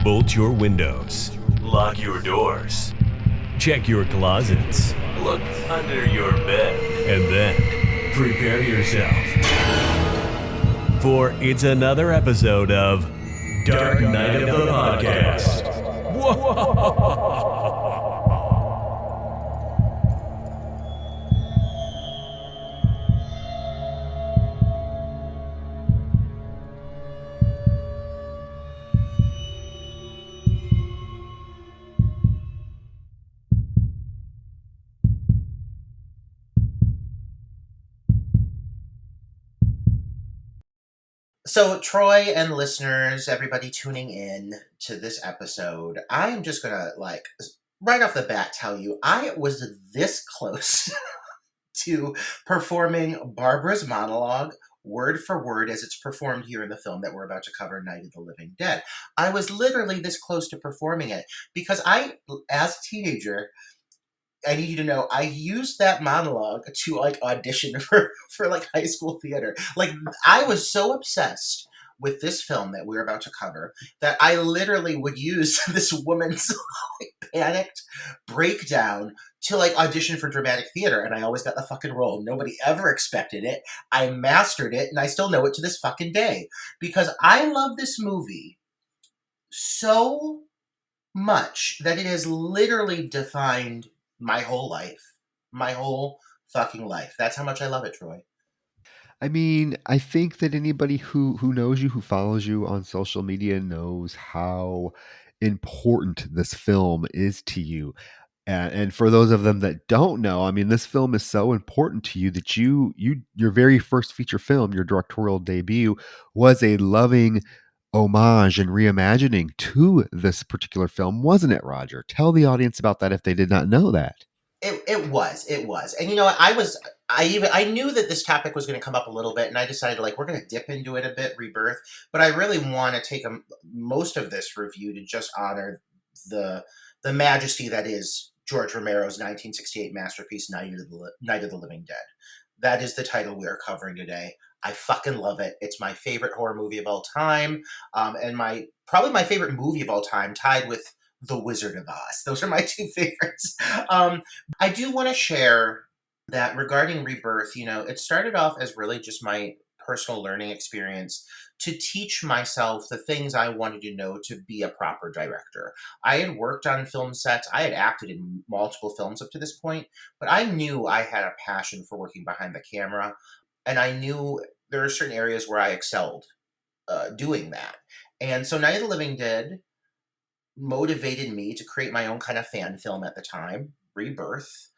Bolt your windows. Lock your doors. Check your closets. Look under your bed. And then prepare yourself. For it's another episode of Dark Knight of the Podcast. Whoa! So, Troy and listeners, everybody tuning in to this episode, I am just gonna, right off the bat tell you, I was this close to performing Barbara's monologue word for word as it's performed here in the film that we're about to cover, Night of the Living Dead. I was literally this close to performing it because as a teenager, I need you to know, I used that monologue to audition for high school theater. I was so obsessed with this film that we're about to cover that I literally would use this woman's panicked breakdown to audition for dramatic theater, and I always got the fucking role. Nobody ever expected it. I mastered it, and I still know it to this fucking day because I love this movie so much that it has literally defined my whole life. My whole fucking life. That's how much I love it, Troy. I mean, I think that anybody who knows you, who follows you on social media knows how important this film is to you. And for those of them that don't know, I mean, this film is so important to you that your very first feature film, your directorial debut, was a loving homage and reimagining to this particular film, wasn't it, Roger? Tell the audience about that if they did not know that. It was. And you know what? I knew that this topic was going to come up a little bit, and I decided we're going to dip into it a bit, Rebirth. But I really want to take most of this review to just honor the majesty that is George Romero's 1968 masterpiece, Night of the Living Dead. That is the title we are covering today. I fucking love it. It's my favorite horror movie of all time, and probably my favorite movie of all time, tied with The Wizard of Oz. Those are my two favorites. I do want to share that regarding Rebirth, it started off as really just my personal learning experience to teach myself the things I wanted to know to be a proper director. I had worked on film sets. I had acted in multiple films up to this point, but I knew I had a passion for working behind the camera, and I knew there are certain areas where I excelled doing that. And so Night of the Living Dead motivated me to create my own kind of fan film at the time, Rebirth,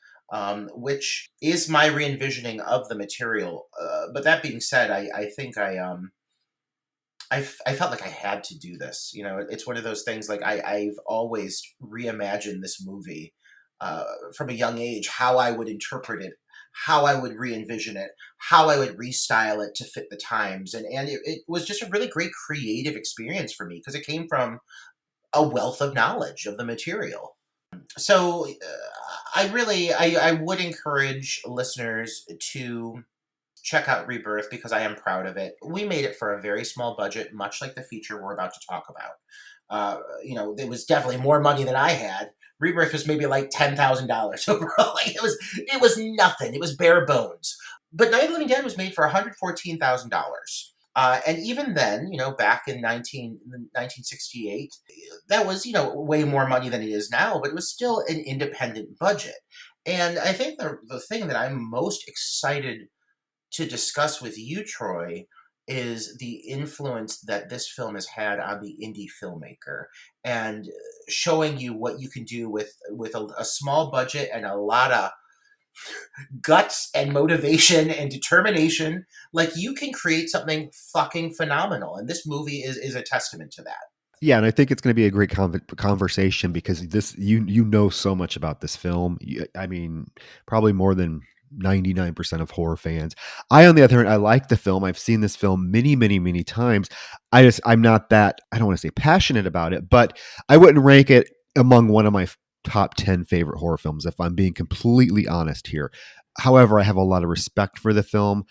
which is my re-envisioning of the material. But that being said, I think I felt like I had to do this. It's one of those things I've always reimagined this movie from a young age, how I would interpret it, how I would re-envision it, how I would restyle it to fit the times. And it was just a really great creative experience for me because it came from a wealth of knowledge of the material. So I would encourage listeners to check out Rebirth because I am proud of it. We made it for a very small budget, much like the feature we're about to talk about. It was definitely more money than I had. Rebirth was maybe $10,000 overall. It was nothing. It was bare bones. But Night of the Living Dead was made for $114,000. And even then, back in 1968, that was, way more money than it is now, but it was still an independent budget. And I think the thing that I'm most excited to discuss with you, Troy, is the influence that this film has had on the indie filmmaker and showing you what you can do with a small budget and a lot of guts and motivation and determination. You can create something fucking phenomenal, and this movie is a testament to that. Yeah, and I think it's going to be a great conversation because you know so much about this film. I mean, probably more than 99% of horror fans. I, on the other hand, I like the film. I've seen this film many, many, many times. I'm not that, I don't want to say passionate about it, but I wouldn't rank it among one of my top 10 favorite horror films, if I'm being completely honest here. However, I have a lot of respect for the film.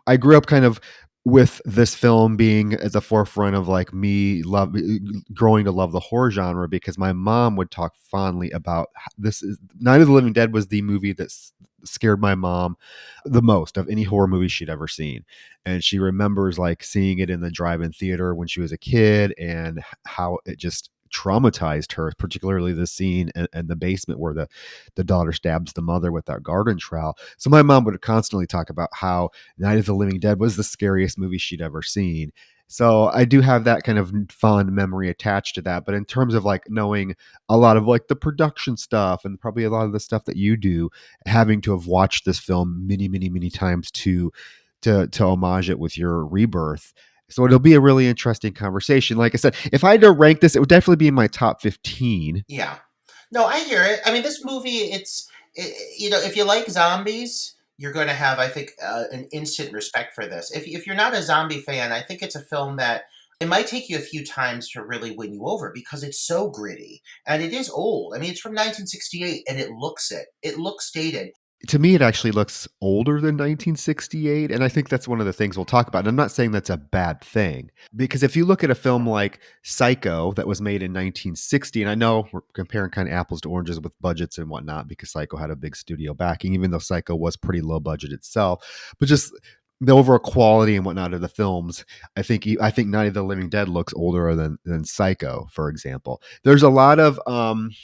I grew up kind of with this film being at the forefront of like growing to love the horror genre, because my mom would talk fondly about this is Night of the Living Dead was the movie that scared my mom the most of any horror movie she'd ever seen. And she remembers like seeing it in the drive-in theater when she was a kid, and how it just traumatized her, particularly the scene in the basement where the daughter stabs the mother with that garden trowel. So my mom would constantly talk about how Night of the Living Dead was the scariest movie she'd ever seen. So I do have that kind of fond memory attached to that. But in terms of like knowing a lot of like the production stuff and probably a lot of the stuff that you do, having to have watched this film many, many, many times to homage it with your Rebirth. So it'll be a really interesting conversation. Like I said, if I had to rank this, it would definitely be in my top 15. Yeah. No, I hear it. I mean, this movie, if you like zombies, you're going to have, I think, an instant respect for this. If you're not a zombie fan, I think it's a film that it might take you a few times to really win you over because it's so gritty and it is old. I mean, it's from 1968 and it looks it. It looks dated. To me, it actually looks older than 1968. And I think that's one of the things we'll talk about. And I'm not saying that's a bad thing, because if you look at a film like Psycho that was made in 1960, and I know we're comparing kind of apples to oranges with budgets and whatnot, because Psycho had a big studio backing, even though Psycho was pretty low budget itself, but just the overall quality and whatnot of the films, I think Night of the Living Dead looks older than Psycho, for example. There's a lot of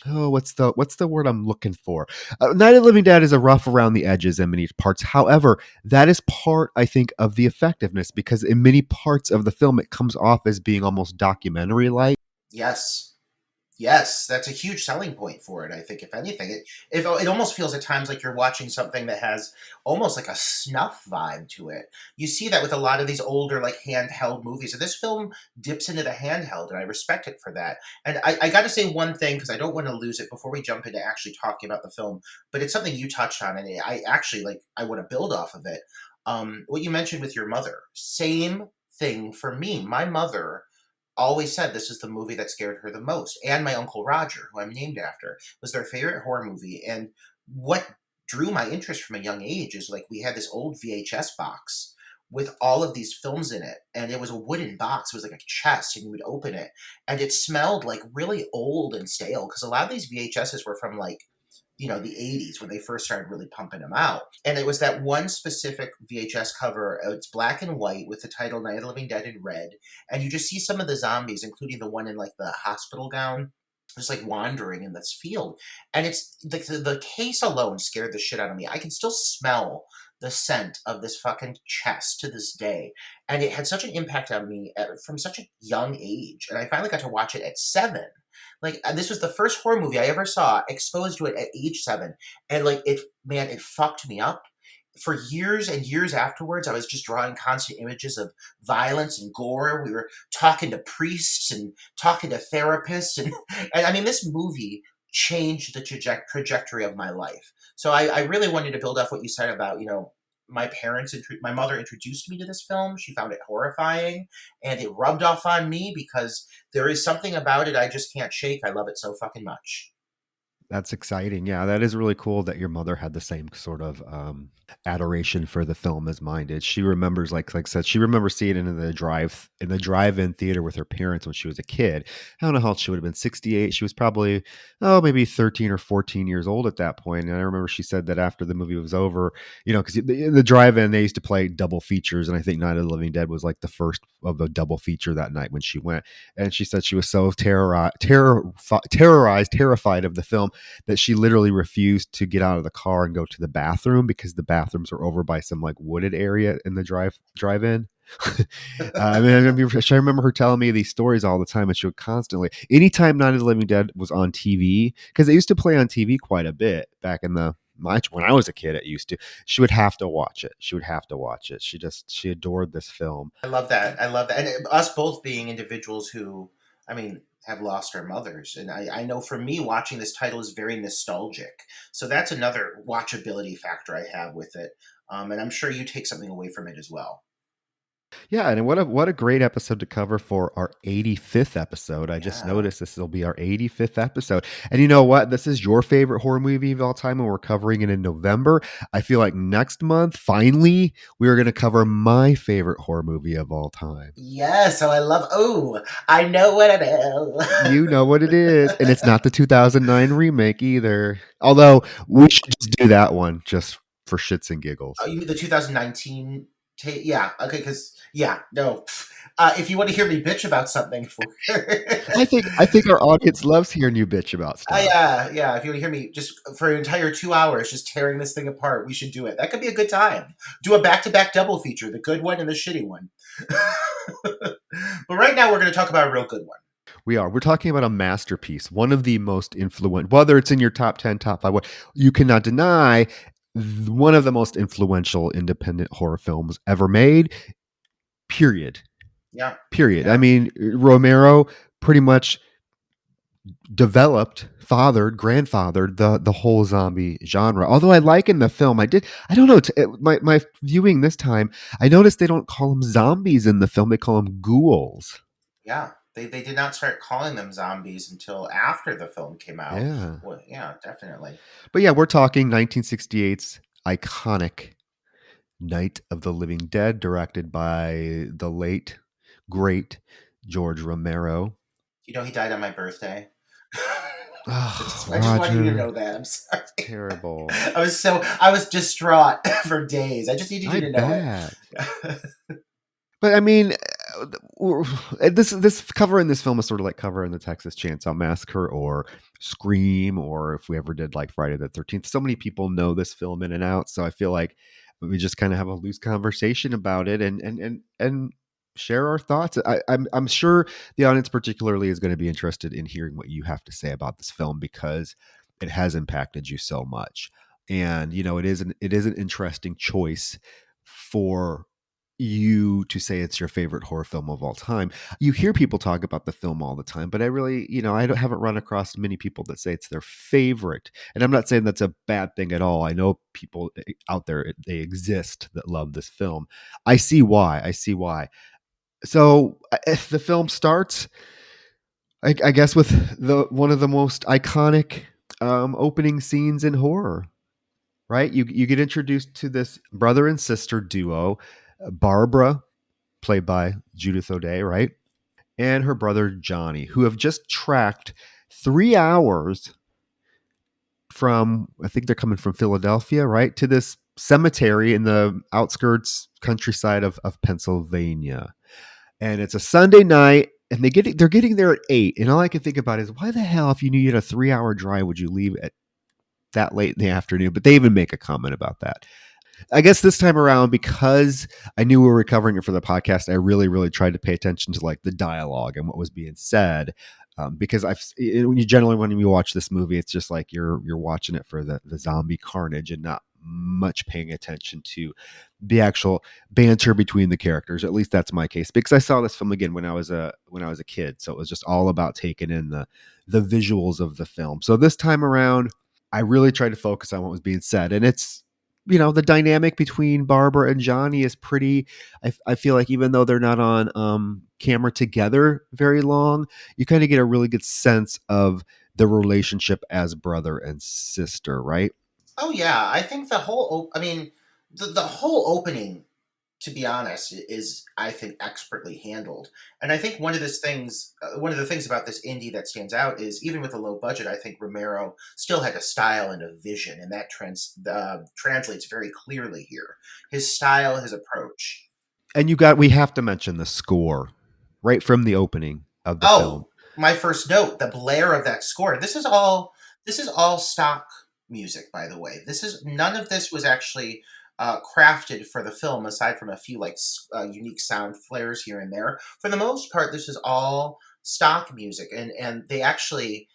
what's the word I'm looking for? Night of the Living Dead is a rough around the edges in many parts. However, that is part, I think, of the effectiveness, because in many parts of the film it comes off as being almost documentary like. Yes. Yes, that's a huge selling point for it. I think, if anything, it almost feels at times like you're watching something that has almost like a snuff vibe to it. You see that with a lot of these older, like handheld movies, and this film dips into the handheld, and I respect it for that. And I got to say one thing because I don't want to lose it before we jump into actually talking about the film, but it's something you touched on, and I actually like. I want to build off of it. What you mentioned with your mother, same thing for me. My mother always said this is the movie that scared her the most. And my Uncle Roger, who I'm named after, was their favorite horror movie. And what drew my interest from a young age is like we had this old VHS box with all of these films in it. And it was a wooden box. It was like a chest, and you would open it. And it smelled like really old and stale because a lot of these VHSs were from like the 80s when they first started really pumping them out. And it was that one specific VHS cover. It's black and white with the title Night of the Living Dead in red. And you just see some of the zombies, including the one in like the hospital gown, just like wandering in this field. And it's like the case alone scared the shit out of me. I can still smell the scent of this fucking chest to this day. And it had such an impact on me from such a young age. And I finally got to watch it at 7. Like this was the first horror movie I ever saw, exposed to it at age 7, and like it fucked me up. For years and years afterwards, I was just drawing constant images of violence and gore. We were talking to priests and talking to therapists, and and I mean, this movie changed the trajectory of my life. So I really wanted to build off what you said about my mother introduced me to this film. She found it horrifying, and it rubbed off on me because there is something about it I just can't shake. I love it so fucking much. That's exciting. Yeah, that is really cool that your mother had the same sort of adoration for the film as mine did. She remembers, like I said, she remembers seeing it in the drive-in theater with her parents when she was a kid. I don't know how old she would have been. 68. She was probably maybe 13 or 14 years old at that point. And I remember she said that after the movie was over, because in the drive-in they used to play double features, and I think Night of the Living Dead was like the first of the double feature that night when she went. And she said she was so terrified of the film that she literally refused to get out of the car and go to the bathroom because the bathrooms are over by some like wooded area in the drive-in. I remember her telling me these stories all the time, and she would constantly, anytime Night of the Living Dead was on TV, because it used to play on TV quite a bit back in when I was a kid, it used to. She would have to watch it. She would have to watch it. She adored this film. I love that. I love that. And us both being individuals who, I mean, have lost our mothers. And I know for me, watching this title is very nostalgic. So that's another watchability factor I have with it. And I'm sure you take something away from it as well. Yeah, and what a great episode to cover for our 85th episode. I just Yeah. noticed this will be our 85th episode. And you know what? This is your favorite horror movie of all time, and we're covering it in November. I feel like next month, finally, we are going to cover my favorite horror movie of all time. Yes, so I love. Oh, I know what it is. You know what it is. And it's not the 2009 remake either. Although we should just do that one just for shits and giggles. Oh, you mean the 2019? Yeah. Okay. Because yeah. No. If you want to hear me bitch about something for. I think our audience loves hearing you bitch about stuff. Yeah, yeah. If you want to hear me just for an entire 2 hours just tearing this thing apart, we should do it. That could be a good time. Do a back-to-back double feature, the good one and the shitty one. But right now, we're going to talk about a real good one. We are. We're talking about a masterpiece, one of the most influential, whether it's in your top 10, top five, what you cannot deny, one of the most influential independent horror films ever made, period. Yeah, Period. I yeah. mean, Romero pretty much developed, grandfathered the whole zombie genre. Although I like in the film, I don't know, my viewing this time, I noticed they don't call them zombies in the film, they call them ghouls. Yeah, they did not start calling them zombies until after the film came out. Yeah. Well, yeah, definitely. But yeah, we're talking 1968's iconic Night of the Living Dead, directed by the late, great George Romero. You know, he died on my birthday. Oh, I just want you to Roger, know that. I'm sorry. terrible. I was distraught for days. I just needed you I to know bet. it. But I mean, this cover in this film is sort of like covering the Texas Chainsaw Massacre or Scream, or if we ever did like Friday the 13th. So many people know this film in and out, so I feel like we just kind of have a loose conversation about it and share our thoughts. I'm sure the audience particularly is going to be interested in hearing what you have to say about this film because it has impacted you so much. And you know, it is an interesting choice for you to say it's your favorite horror film of all time. You hear people talk about the film all the time, but I really, haven't run across many people that say it's their favorite. And I'm not saying that's a bad thing at all. I know people out there, they exist that love this film. I see why. So if the film starts, I guess, with the one of the most iconic opening scenes in horror. Right, you get introduced to this brother and sister duo, Barbara, played by Judith O'Dea, right? And her brother Johnny, who have just tracked 3 hours from, I think they're coming from Philadelphia, right? To this cemetery in the outskirts countryside of Pennsylvania. And it's a Sunday night, and they're getting there at 8. And all I can think about is why the hell, if you knew you had a 3 hour drive, would you leave at that late in the afternoon? But they even make a comment about that. I guess this time around, because I knew we were covering it for the podcast, I really, really tried to pay attention to like the dialogue and what was being said. Because when you watch this movie, it's just like you're watching it for the zombie carnage and not much paying attention to the actual banter between the characters. At least that's my case, because I saw this film again when I was a kid, so it was just all about taking in the visuals of the film. So this time around, I really tried to focus on what was being said, and it's, the dynamic between Barbara and Johnny is pretty. I feel like even though they're not on camera together very long, you kind of get a really good sense of the relationship as brother and sister, right? Oh yeah, I think the whole. I mean, the whole opening, to be honest, is I think expertly handled. And I think one of the things about this indie that stands out is even with a low budget, I think Romero still had a style and a vision, and that translates very clearly here. His style, his approach. And we have to mention the score right from the opening of the film. Oh, my first note, the blare of that score. This is all stock music, by the way. This is none of this was actually crafted for the film, aside from a few like unique sound flares here and there. For the most part, this is all stock music, and they actually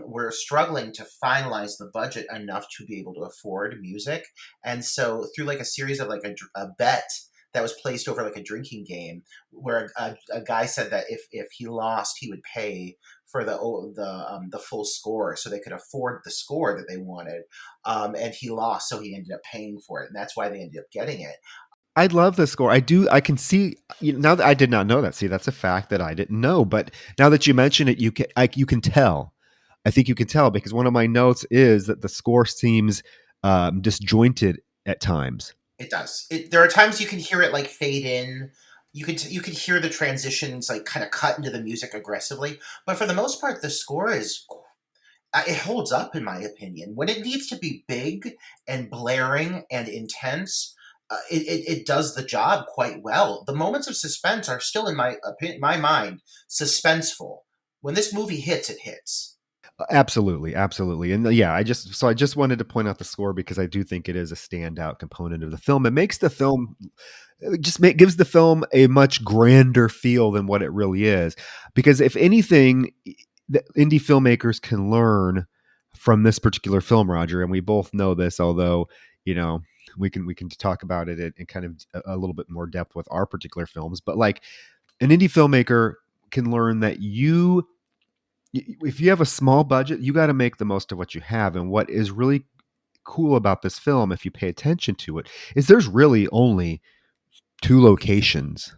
were struggling to finalize the budget enough to be able to afford music, and so through like a series of like a bet that was placed over like a drinking game, where a guy said that if he lost, he would pay for the full score, so they could afford the score that they wanted. And he lost, so he ended up paying for it, and that's why they ended up getting it. I love the score. I do. I can see now that I did not know that. See, that's a fact that I didn't know. But now that you mention it, you can tell. I think you can tell because one of my notes is that the score seems disjointed at times. It does. There are times you can hear it like fade in. You could hear the transitions like kind of cut into the music aggressively, but for the most part, the score is it holds up in my opinion. When it needs to be big and blaring and intense, it does the job quite well. The moments of suspense are still in my mind suspenseful. When this movie hits, it hits. Absolutely, absolutely, and yeah, I just wanted to point out the score because I do think it is a standout component of the film. It makes the film gives the film a much grander feel than what it really is. Because if anything, the indie filmmakers can learn from this particular film, Roger, and we both know this, although you know we can talk about it in kind of a little bit more depth with our particular films. But like an indie filmmaker can learn that if you have a small budget, you got to make the most of what you have. And what is really cool about this film, if you pay attention to it, is there's really only two locations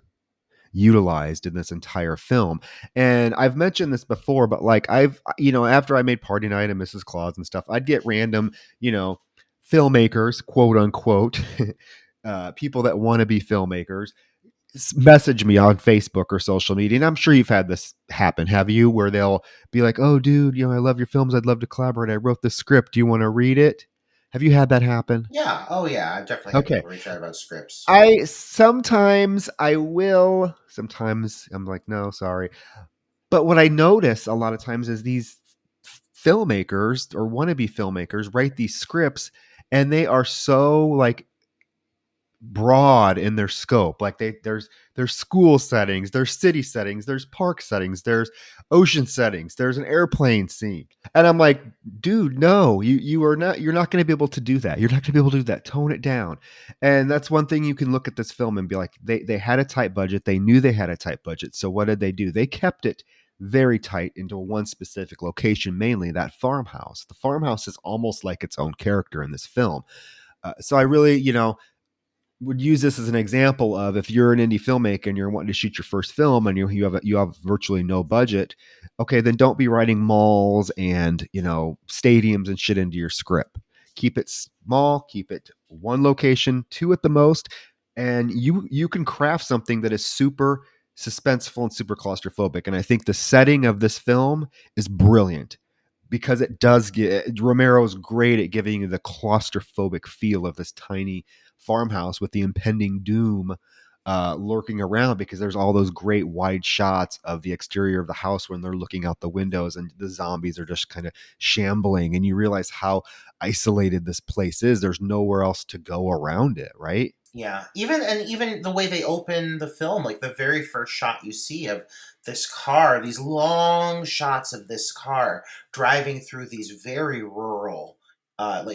utilized in this entire film. And I've mentioned this before, but like after I made Party Night and Mrs. Claus and stuff, I'd get random, filmmakers, quote unquote, people that want to be filmmakers message me on Facebook or social media. And I'm sure you've had this happen. Have you? Where they'll be like, "Oh, dude, I love your films. I'd love to collaborate. I wrote the script. Do you want to read it?" Have you had that happen? Yeah. Oh yeah. I've definitely had Okay. people reach out about scripts. I sometimes I will. Sometimes I'm like, no, sorry. But what I notice a lot of times is these filmmakers or wannabe filmmakers write these scripts and they are so like broad in their scope. Like there's school settings, there's city settings, there's park settings, there's ocean settings, there's an airplane scene. And I'm like, dude, no, you're not going to be able to do that. You're not going to be able to do that. Tone it down. And that's one thing you can look at this film and be like, they had a tight budget. They knew they had a tight budget. So what did they do? They kept it very tight into one specific location, mainly that farmhouse. The farmhouse is almost like its own character in this film. So I really, would use this as an example of if you're an indie filmmaker and you're wanting to shoot your first film and you have virtually no budget, okay, then don't be writing malls and stadiums and shit into your script. Keep it small, keep it one location, two at the most, and you can craft something that is super suspenseful and super claustrophobic. And I think the setting of this film is brilliant because it does get Romero's great at giving you the claustrophobic feel of this tiny farmhouse with the impending doom lurking around because there's all those great wide shots of the exterior of the house when they're looking out the windows and the zombies are just kind of shambling and you realize how isolated this place is. There's nowhere else to go around it, right? Yeah, even the way they open the film, like the very first shot you see of this car, these long shots of this car driving through these very rural,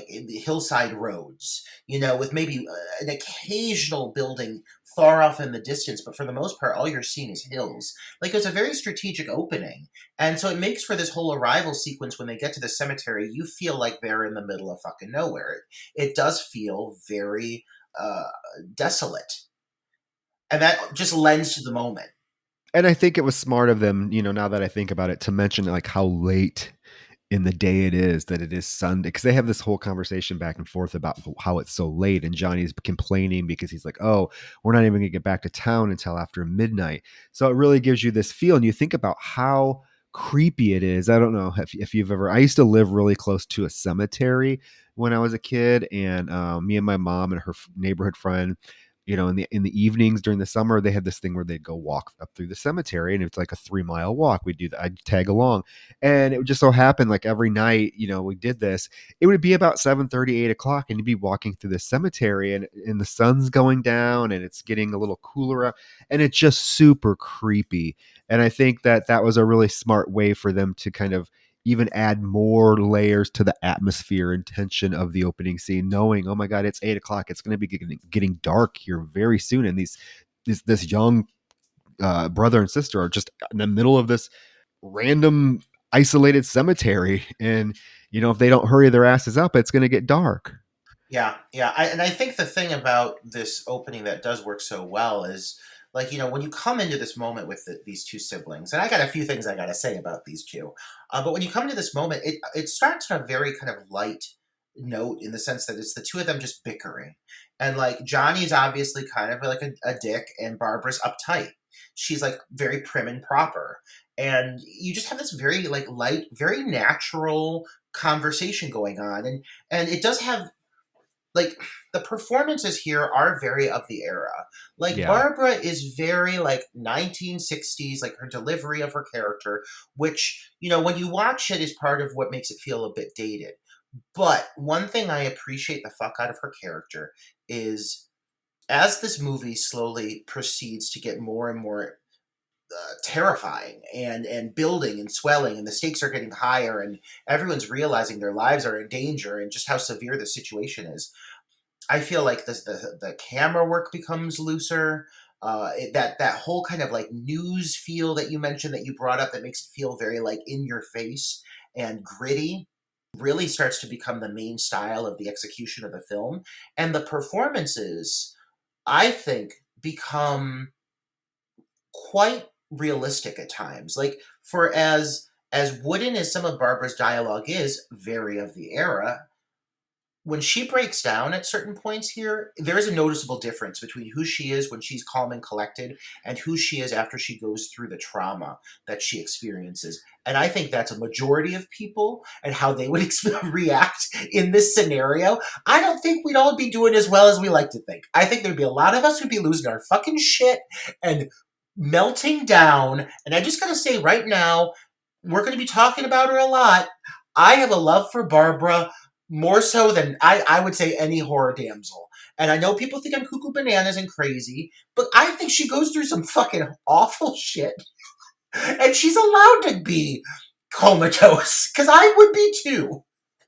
hillside roads, with maybe an occasional building far off in the distance, but for the most part, all you're seeing is hills. Like it's a very strategic opening, and so it makes for this whole arrival sequence when they get to the cemetery. You feel like they're in the middle of fucking nowhere. It does feel very uh, desolate, and that just lends to the moment. And I think it was smart of them, now that I think about it, to mention like how late in the day it is that it is Sunday because they have this whole conversation back and forth about how it's so late and Johnny's complaining because he's like, oh, we're not even gonna get back to town until after midnight. So it really gives you this feel and you think about how creepy it is. I don't know if you've ever, I used to live really close to a cemetery when I was a kid and me and my mom and her neighborhood friend, in the evenings during the summer, they had this thing where they'd go walk up through the cemetery, and it's like a 3 mile walk. We'd do that. I'd tag along, and it would just so happen like every night, we did this. It would be about 7:30, 8 o'clock, and you'd be walking through the cemetery, and the sun's going down, and it's getting a little cooler out, and it's just super creepy. And I think that was a really smart way for them to kind of even add more layers to the atmosphere and tension of the opening scene, knowing, oh my God, it's 8 o'clock. It's going to be getting dark here very soon. And this young brother and sister are just in the middle of this random isolated cemetery. And, if they don't hurry their asses up, it's going to get dark. Yeah. And I think the thing about this opening that does work so well is, like, when you come into this moment with these two siblings, and I got a few things I got to say about these two, but when you come to this moment, it starts on a very kind of light note in the sense that it's the two of them just bickering, and like Johnny's obviously kind of like a dick, and Barbara's uptight. She's like very prim and proper, and you just have this very like light, very natural conversation going on, and it does have like the performances here are very of the era. Like Yeah. Barbara is very like 1960s, like her delivery of her character, which, when you watch it is part of what makes it feel a bit dated. But one thing I appreciate the fuck out of her character is, as this movie slowly proceeds to get more and more terrifying and building and swelling, and the stakes are getting higher, and everyone's realizing their lives are in danger and just how severe the situation is, I feel like the camera work becomes looser. That whole kind of like news feel that you mentioned, that you brought up, that makes it feel very like in your face and gritty, really starts to become the main style of the execution of the film. And the performances, I think, become quite realistic at times. Like, for as wooden as some of Barbara's dialogue is, very of the era, when she breaks down at certain points here, there is a noticeable difference between who she is when she's calm and collected and who she is after she goes through the trauma that she experiences. And I think that's a majority of people and how they would react in this scenario. I don't think we'd all be doing as well as we like to think. I think there'd be a lot of us who'd be losing our fucking shit and melting down. And I just gotta say right now, we're gonna be talking about her a lot. I have a love for Barbara more so than I would say any horror damsel. And I know people think I'm cuckoo bananas and crazy, but I think she goes through some fucking awful shit. And she's allowed to be comatose, because I would be too.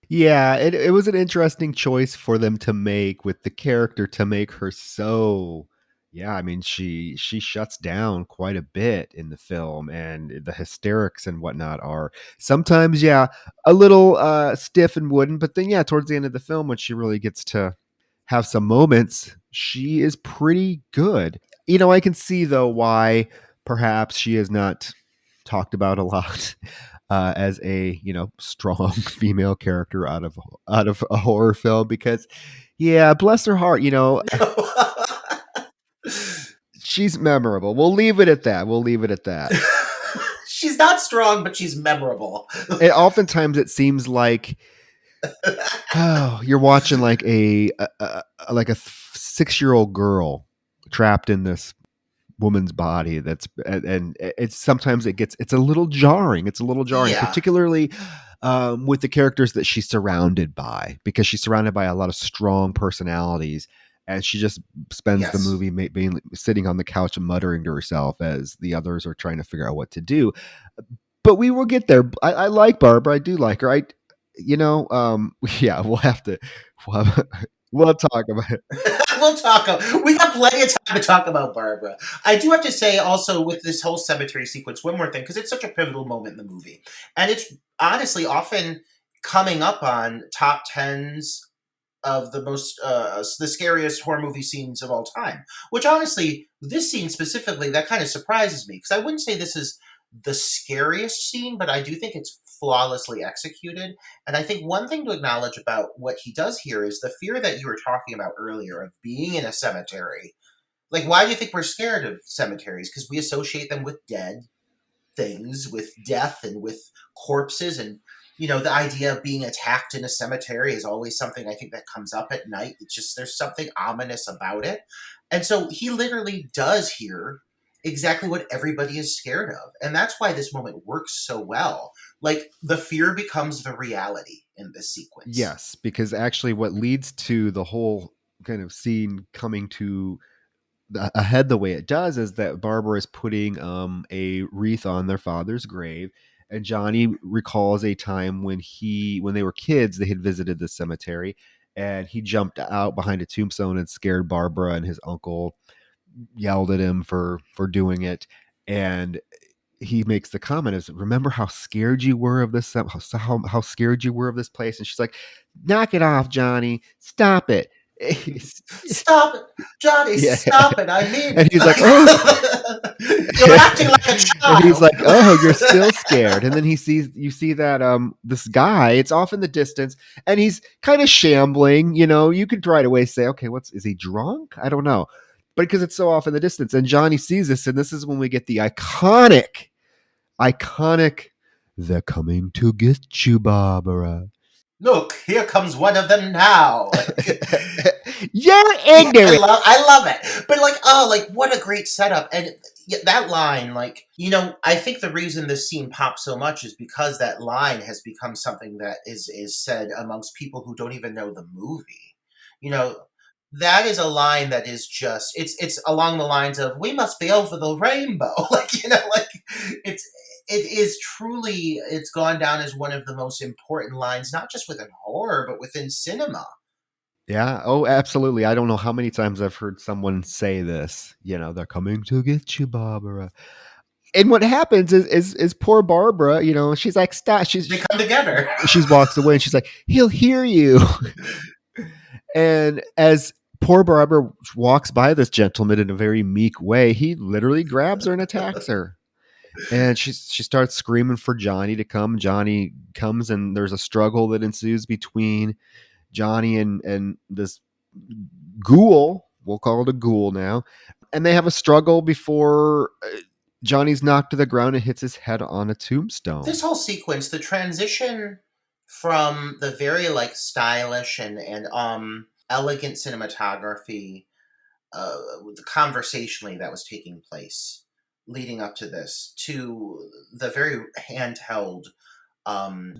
Yeah, it was an interesting choice for them to make with the character to make her so yeah, I mean she shuts down quite a bit in the film, and the hysterics and whatnot are sometimes, yeah, a little stiff and wooden, but then yeah, towards the end of the film when she really gets to have some moments, she is pretty good. I can see though why perhaps she is not talked about a lot as a strong female character out of a horror film because yeah, bless her heart, she's memorable. We'll leave it at that. We'll leave it at that. She's not strong, but she's memorable. And oftentimes it seems like oh, you're watching like a 6-year-old girl trapped in this woman's body that's and it's sometimes it's a little jarring, Yeah. particularly with the characters that she's surrounded by, because she's surrounded by a lot of strong personalities, and she just spends the Yes. movie being sitting on the couch and muttering to herself as the others are trying to figure out what to do. But we will get there. I like Barbara. I do like her. Yeah, we'll, have, we'll talk about it. We'll talk. We got plenty of time to talk about Barbara. I do have to say also with this whole cemetery sequence, one more thing, because it's such a pivotal moment in the movie, and it's honestly often coming up on top tens of the scariest horror movie scenes of all time. Which honestly, this scene specifically, that kind of surprises me, because I wouldn't say this is the scariest scene, but I do think it's flawlessly executed. And I think one thing to acknowledge about what he does here is the fear that you were talking about earlier of being in a cemetery. Like, why do you think we're scared of cemeteries? Because we associate them with dead things, with death and with corpses. And the idea of being attacked in a cemetery is always something I think that comes up at night. It's just, there's something ominous about it. And so he literally does here exactly what everybody is scared of, and that's why this moment works so well. Like, the fear becomes the reality in this sequence. Yes, because actually what leads to the whole kind of scene coming to ahead the way it does is that Barbara is putting a wreath on their father's grave, and Johnny recalls a time when they were kids, they had visited the cemetery, and he jumped out behind a tombstone and scared Barbara, and his uncle yelled at him for doing it. And he makes the comment is, remember how scared you were of this, how scared you were of this place? And she's like, knock it off, Johnny. Stop it. Stop it, Johnny, Yeah. stop it. I mean And it. he's like, oh, You're acting like a and he's child. like, oh, you're still scared. And then you see that this guy, it's off in the distance, and he's kind of shambling. You could right away say, okay, is he drunk? I don't know. But because it's so off in the distance, and Johnny sees this, and this is when we get the iconic, they're coming to get you, Barbara. Look, here comes one of them now. You're Yeah, ignorant. I love it. But what a great setup. And that line, I think the reason this scene pops so much is because that line has become something that is said amongst people who don't even know the movie. You know, that is a line that is just it's along the lines of "We must be over the rainbow." It's gone down as one of the most important lines, not just within horror, but within cinema. Yeah. Oh, absolutely. I don't know how many times I've heard someone say this. They're coming to get you, Barbara. And what happens is poor Barbara. She's like, stop. They come together. She walks away, and she's like, he'll hear you. And as poor Barbara walks by this gentleman in a very meek way, he literally grabs her and attacks her. And she starts screaming for Johnny to come. Johnny comes, and there's a struggle that ensues between Johnny and this ghoul. We'll call it a ghoul now. And they have a struggle before Johnny's knocked to the ground and hits his head on a tombstone. This whole sequence, the transition from the very stylish and elegant cinematography, conversationally that was taking place leading up to this, to the very handheld,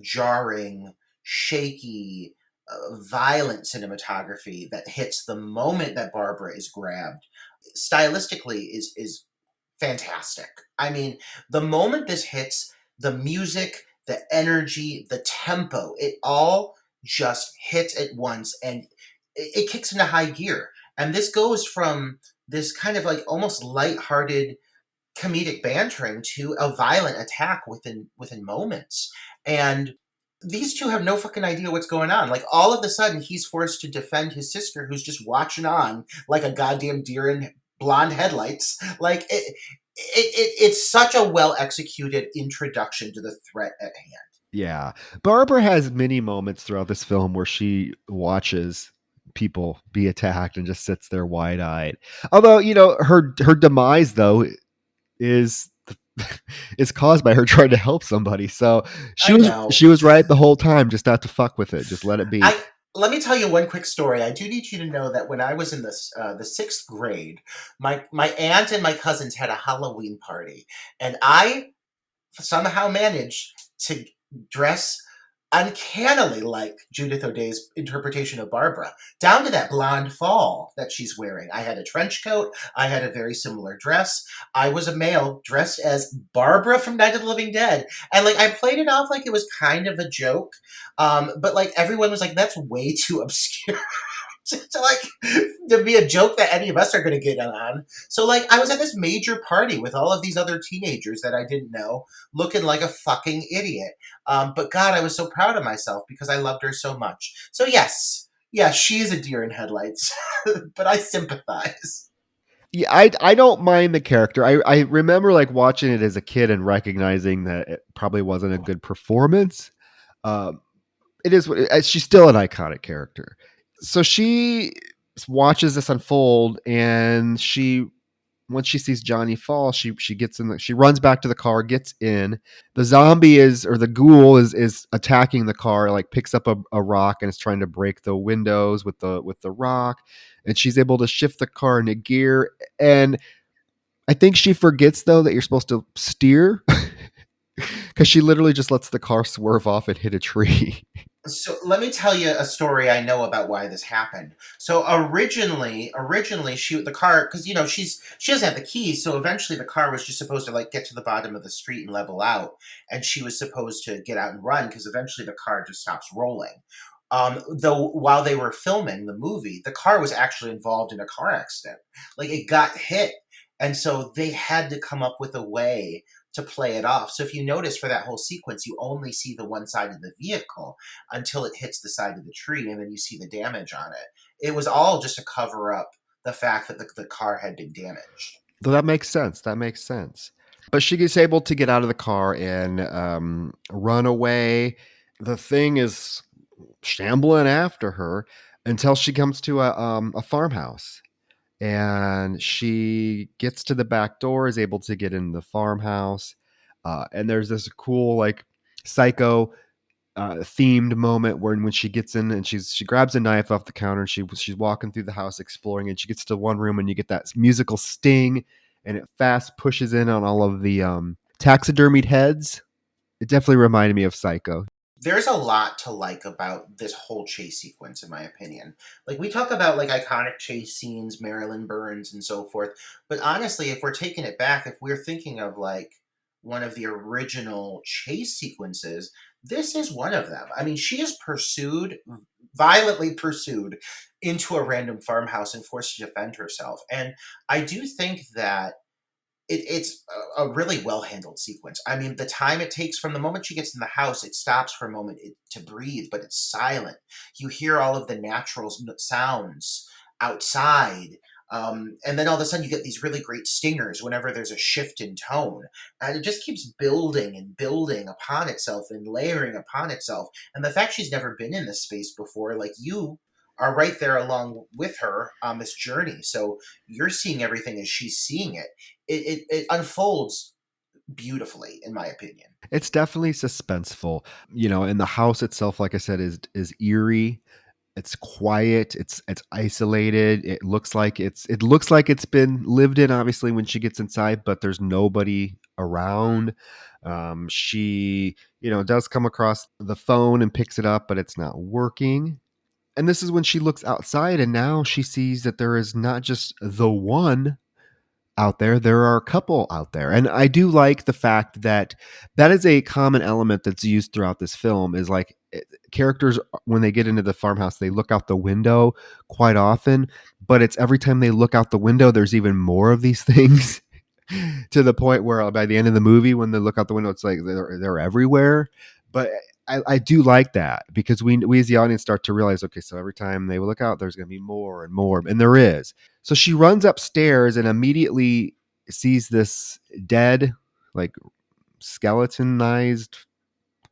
jarring, shaky, violent cinematography that hits the moment that Barbara is grabbed, stylistically is fantastic. I mean, the moment this hits, the music, the energy, the tempo, it all just hits at once, and it kicks into high gear. And this goes from this kind of almost lighthearted comedic bantering to a violent attack within moments. And these two have no fucking idea what's going on. All of a sudden, he's forced to defend his sister, who's just watching on like a goddamn deer in blonde headlights. It's such a well executed introduction to the threat at hand. Yeah. Barbara has many moments throughout this film where she watches people be attacked and just sits there wide eyed. Although, her demise though is caused by her trying to help somebody. So she was right the whole time, just not to fuck with it. Just let it be. Let me tell you one quick story. I do need you to know that when I was in the 6th grade, my aunt and my cousins had a Halloween party, and I somehow managed to dress uncannily like Judith O'Dea's interpretation of Barbara, down to that blonde fall that she's wearing. I had a trench coat. I had a very similar dress. I was a male dressed as Barbara from Night of the Living Dead. And I played it off like it was kind of a joke. But everyone was like, that's way too obscure. to be a joke that any of us are going to get on. So I was at this major party with all of these other teenagers that I didn't know, looking like a fucking idiot. But God, I was so proud of myself because I loved her so much. So yes, she is a deer in headlights, but I sympathize. Yeah, I don't mind the character. I remember watching it as a kid and recognizing that it probably wasn't a good performance. It is. She's still an iconic character. So she watches this unfold, and once she sees Johnny fall, she gets in. She runs back to the car, gets in. The zombie or the ghoul is attacking the car. Picks up a rock and is trying to break the windows with the rock. And she's able to shift the car into gear. And I think she forgets though that you're supposed to steer, because she literally just lets the car swerve off and hit a tree. So let me tell you a story I know about why this happened. So originally the car, because she doesn't have the keys, so eventually the car was just supposed to get to the bottom of the street and level out, and she was supposed to get out and run because eventually the car just stops rolling. Though while they were filming the movie, the car was actually involved in a car accident. It got hit, and so they had to come up with a way to play it off. So if you notice for that whole sequence, you only see the one side of the vehicle until it hits the side of the tree, and then you see the damage on it. It was all just to cover up the fact that the car had been damaged. So that makes sense. That makes sense. But she gets able to get out of the car and run away. The thing is shambling after her until she comes to a farmhouse. And she gets to the back door, is able to get in the farmhouse. And there's this cool, like, psycho themed moment where when she gets in and she grabs a knife off the counter and she's walking through the house exploring, and she gets to one room and you get that musical sting and it fast pushes in on all of the taxidermied heads. It definitely reminded me of Psycho. There's a lot to like about this whole chase sequence, in my opinion. Like, we talk about like iconic chase scenes, Marilyn Burns and so forth, but honestly, if we're taking it back, if we're thinking of like one of the original chase sequences, this is one of them. I mean, she is pursued, violently pursued, into a random farmhouse and forced to defend herself. And I do think that it's a really well handled sequence. I mean, the time it takes from the moment she gets in the house, it stops for a moment to breathe, but it's silent. You hear all of the natural sounds outside. And then all of a sudden, you get these really great stingers whenever there's a shift in tone. And it just keeps building and building upon itself and layering upon itself. And the fact she's never been in this space before, like, you are right there along with her on this journey. So you're seeing everything as she's seeing it. It unfolds beautifully, in my opinion. It's definitely suspenseful, and the house itself, like I said, is eerie. It's quiet. It's isolated. It looks like it's been lived in, obviously, when she gets inside, but there's nobody around. She, does come across the phone and picks it up, but it's not working. And this is when she looks outside, and now she sees that there is not just the one out there are a couple out there. And I do like the fact that that is a common element that's used throughout this film, is like, characters, when they get into the farmhouse, they look out the window quite often, but it's every time they look out the window there's even more of these things, to the point where by the end of the movie, when they look out the window, it's like they're everywhere. But I do like that, because we as the audience start to realize, okay, so every time they look out, there's going to be more and more, and there is. So she runs upstairs and immediately sees this dead, like, skeletonized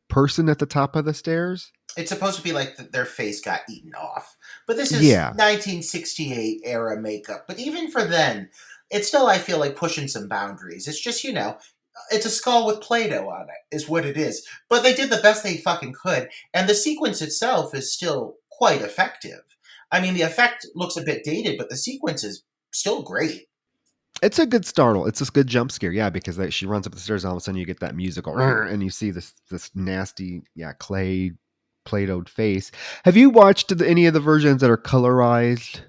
person at the top of the stairs. It's supposed to be like their face got eaten off. But this is Yeah. 1968 era makeup. But even for then, it's still, I feel like, pushing some boundaries. It's just, it's a skull with Play-Doh on it, is what it is. But they did the best they fucking could. And the sequence itself is still quite effective. I mean, the effect looks a bit dated, but the sequence is still great. It's a good startle. It's a good jump scare, yeah, because she runs up the stairs, and all of a sudden you get that musical, and you see this nasty, clay Play-Doh face. Have you watched any of the versions that are colorized?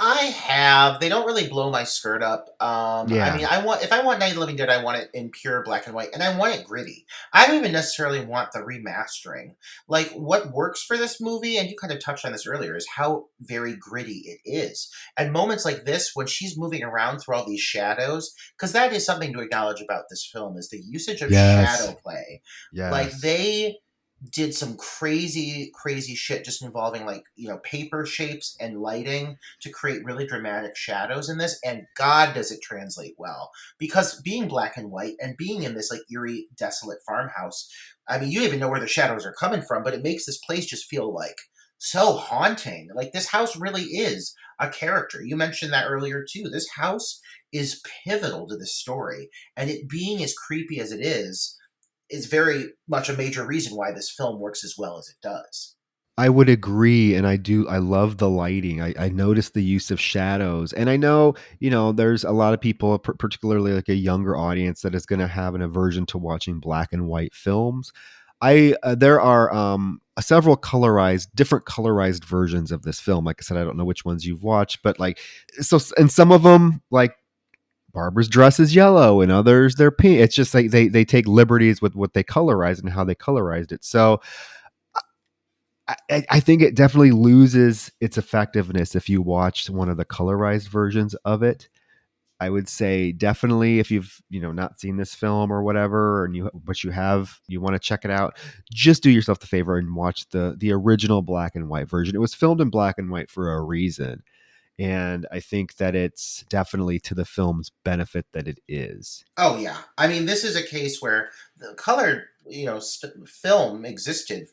I have. They don't really blow my skirt up. Yeah. I mean, if I want Night of the Living Dead, I want it in pure black and white, and I want it gritty. I don't even necessarily want the remastering. Like, what works for this movie, and you kind of touched on this earlier, is how very gritty it is. And moments like this, when she's moving around through all these shadows, because that is something to acknowledge about this film, is the usage of shadow play. Yes. Like, they did some crazy shit just involving, like, paper shapes and lighting to create really dramatic shadows in this, and God, does it translate well. Because being black and white and being in this, like, eerie, desolate farmhouse, I mean, you don't even know where the shadows are coming from, but it makes this place just feel like so haunting. Like, this house really is a character. You mentioned that earlier too. This house is pivotal to the story, and it being as creepy as it is very much a major reason why this film works as well as it does. I would agree, and I love the lighting. I noticed the use of shadows, and I know, there's a lot of people, particularly like a younger audience, that is going to have an aversion to watching black and white films. There are several different colorized versions of this film. Like I said, I don't know which ones you've watched, but and some of them, like, Barbara's dress is yellow and others they're pink. It's just like they take liberties with what they colorized and how they colorized it. So I think it definitely loses its effectiveness if you watch one of the colorized versions of it. I would say definitely if you've not seen this film or whatever, and you want to check it out, just do yourself the favor and watch the original black and white version. It was filmed in black and white for a reason, and I think that it's definitely to the film's benefit that it is. Oh yeah, I mean this is a case where the colored film existed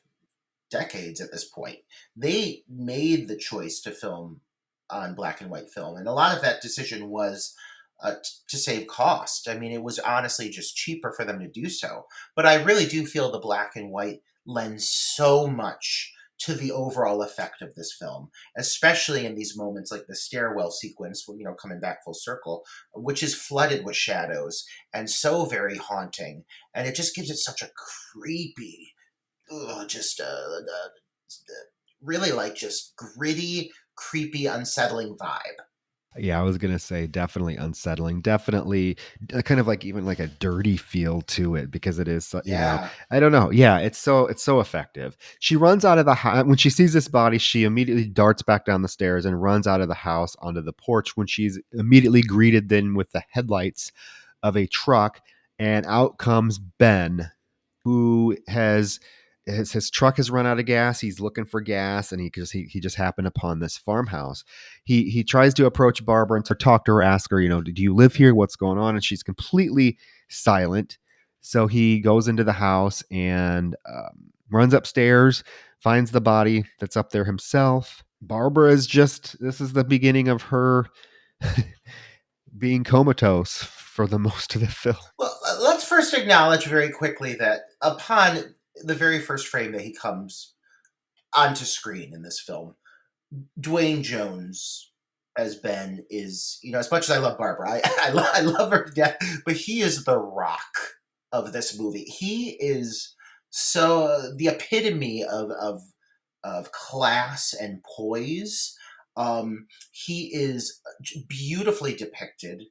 decades at this point. They made the choice to film on black and white film, and a lot of that decision was to save cost. I mean, it was honestly just cheaper for them to do so. But I really do feel the black and white lends so much to the overall effect of this film, especially in these moments like the stairwell sequence, coming back full circle, which is flooded with shadows and so very haunting, and it just gives it such a creepy, just really like just gritty, creepy, unsettling vibe. Yeah, I was gonna say definitely unsettling, definitely kind of like even like a dirty feel to it because it is, Yeah. I don't know. Yeah, it's so effective. She runs out of the house when she sees this body. She immediately darts back down the stairs and runs out of the house onto the porch. When she's immediately greeted then with the headlights of a truck, and out comes Ben, who has his truck has run out of gas. He's looking for gas, and he just happened upon this farmhouse. He tries to approach Barbara and to talk to her, ask her, do you live here? What's going on? And she's completely silent. So he goes into the house and runs upstairs, finds the body that's up there himself. Barbara is just this is the beginning of her being comatose for the most of the film. Well, let's first acknowledge very quickly that upon the very first frame that he comes onto screen in this film, Dwayne Jones as Ben is, as much as I love Barbara, I love her to death, but he is the rock of this movie. He is so the epitome of class and poise. He is beautifully depicted,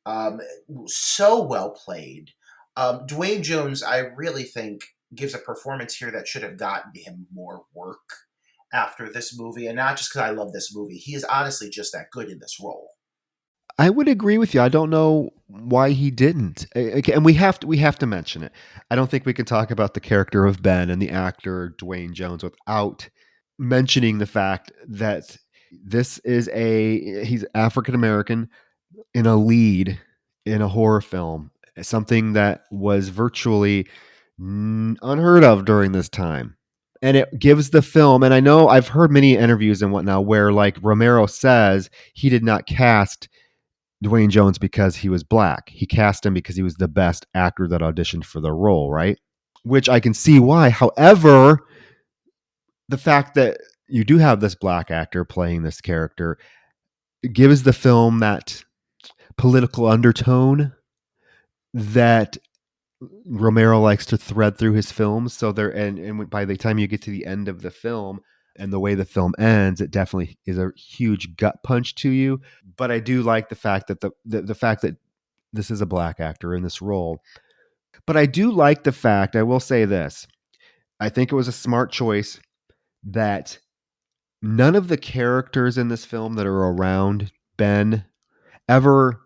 um, so well played. Dwayne Jones, I really think, gives a performance here that should have gotten him more work after this movie, and not just because I love this movie. He is honestly just that good in this role. I would agree with you. I don't know why he didn't. And we have to mention it. I don't think we can talk about the character of Ben and the actor Dwayne Jones without mentioning the fact that he's African American in a lead in a horror film, something that was virtually unheard of during this time. And it gives the film, and I know I've heard many interviews and whatnot where like Romero says he did not cast Dwayne Jones because he was black. He cast him because he was the best actor that auditioned for the role, right? Which I can see why. However, the fact that you do have this black actor playing this character gives the film that political undertone that Romero likes to thread through his films. So and by the time you get to the end of the film and the way the film ends, it definitely is a huge gut punch to you. But I do like the fact that the fact that this is a black actor in this role. But I do like the fact, I will say this. I think it was a smart choice that none of the characters in this film that are around Ben ever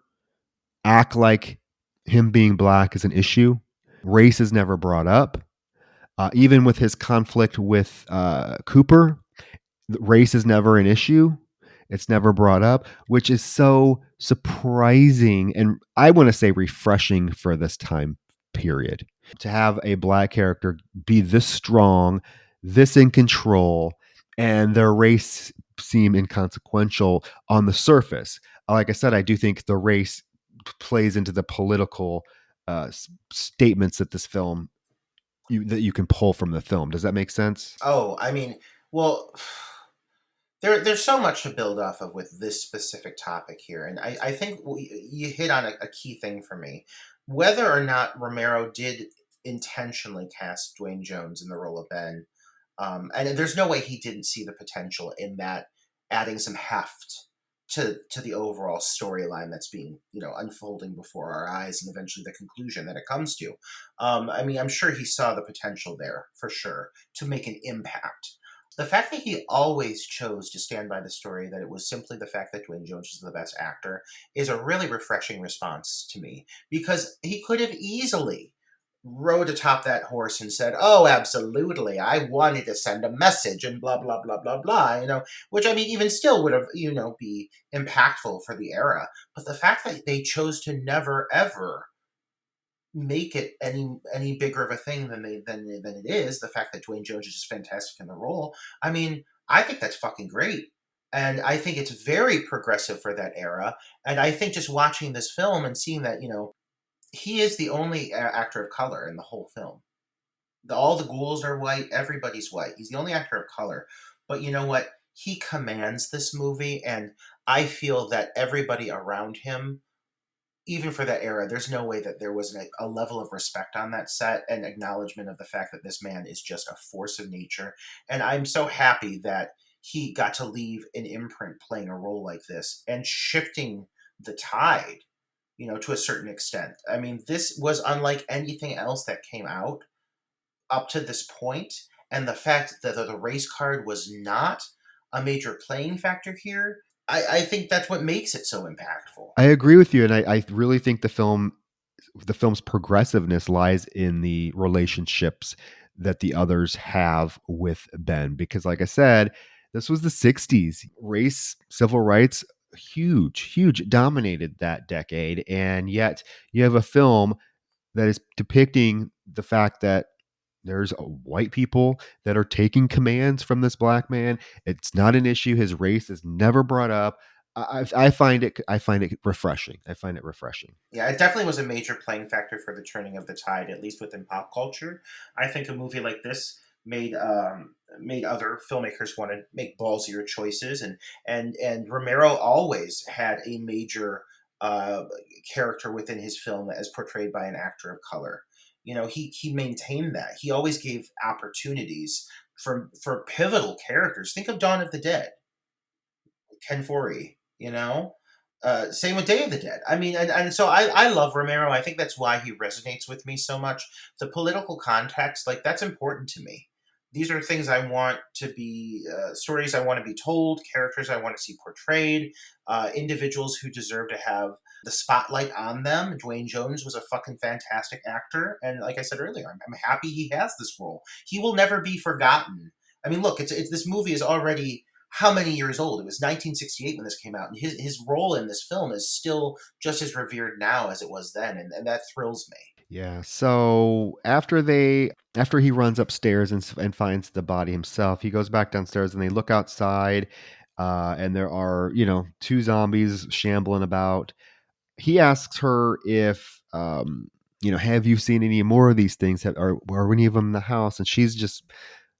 act like him being black is an issue. Race is never brought up. Even with his conflict with Cooper, race is never an issue. It's never brought up, which is so surprising and I want to say refreshing for this time period. To have a black character be this strong, this in control, and their race seem inconsequential on the surface. Like I said, I do think the race plays into the political statements that this film that you can pull from the film. Does that make sense? Oh, I mean, well, there's so much to build off of with this specific topic here, and I think you hit on a key thing for me. Whether or not Romero did intentionally cast Dwayne Jones in the role of Ben, and there's no way he didn't see the potential in that, adding some heft to the overall storyline that's being unfolding before our eyes, and eventually the conclusion that it comes to. I mean, I'm sure he saw the potential there for sure to make an impact. The fact that he always chose to stand by the story that it was simply the fact that Dwayne Jones was the best actor is a really refreshing response to me, because he could have easily rode atop that horse and said, "Oh, absolutely, I wanted to send a message," and blah blah blah blah blah, which, I mean, even still would have, be impactful for the era. But the fact that they chose to never ever make it any bigger of a thing than it is, the fact that Dwayne Jones is just fantastic in the role. I mean, I think that's fucking great. And I think it's very progressive for that era. And I think just watching this film and seeing that, he is the only actor of color in the whole film. All the ghouls are white, everybody's white. He's the only actor of color. But you know what? He commands this movie, and I feel that everybody around him, even for that era, there's no way that there wasn't a level of respect on that set and acknowledgement of the fact that this man is just a force of nature. And I'm so happy that he got to leave an imprint playing a role like this and shifting the tide, to a certain extent. I mean, this was unlike anything else that came out up to this point, and the fact that the race card was not a major playing factor here, I think that's what makes it so impactful. I agree with you, and I really think the film's progressiveness lies in the relationships that the others have with Ben, because, like I said, this was the 60s. Race, civil rights, huge, dominated that decade, and yet you have a film that is depicting the fact that there's white people that are taking commands from this black man. It's not an issue. His race is never brought up. I find it refreshing. I find it refreshing. Yeah, it definitely was a major playing factor for the turning of the tide, at least within pop culture. I think a movie like this made other filmmakers want to make ballsier choices, and Romero always had a major uh, character within his film as portrayed by an actor of color. He maintained that. He always gave opportunities for pivotal characters. Think of Dawn of the Dead, Ken Foree. Same with Day of the Dead. I mean, and so I love Romero. I think that's why he resonates with me so much. The political context, like, that's important to me. These are things I want to be, stories I want to be told, characters I want to see portrayed, individuals who deserve to have the spotlight on them. Dwayne Jones was a fucking fantastic actor, and like I said earlier, I'm happy he has this role. He will never be forgotten. I mean, look, it's this movie is already how many years old? It was 1968 when this came out, and his role in this film is still just as revered now as it was then, and that thrills me. Yeah. So after he runs upstairs and finds the body himself, he goes back downstairs and they look outside, and there are two zombies shambling about. He asks her if have you seen any more of these things? Are any of them in the house? And she's just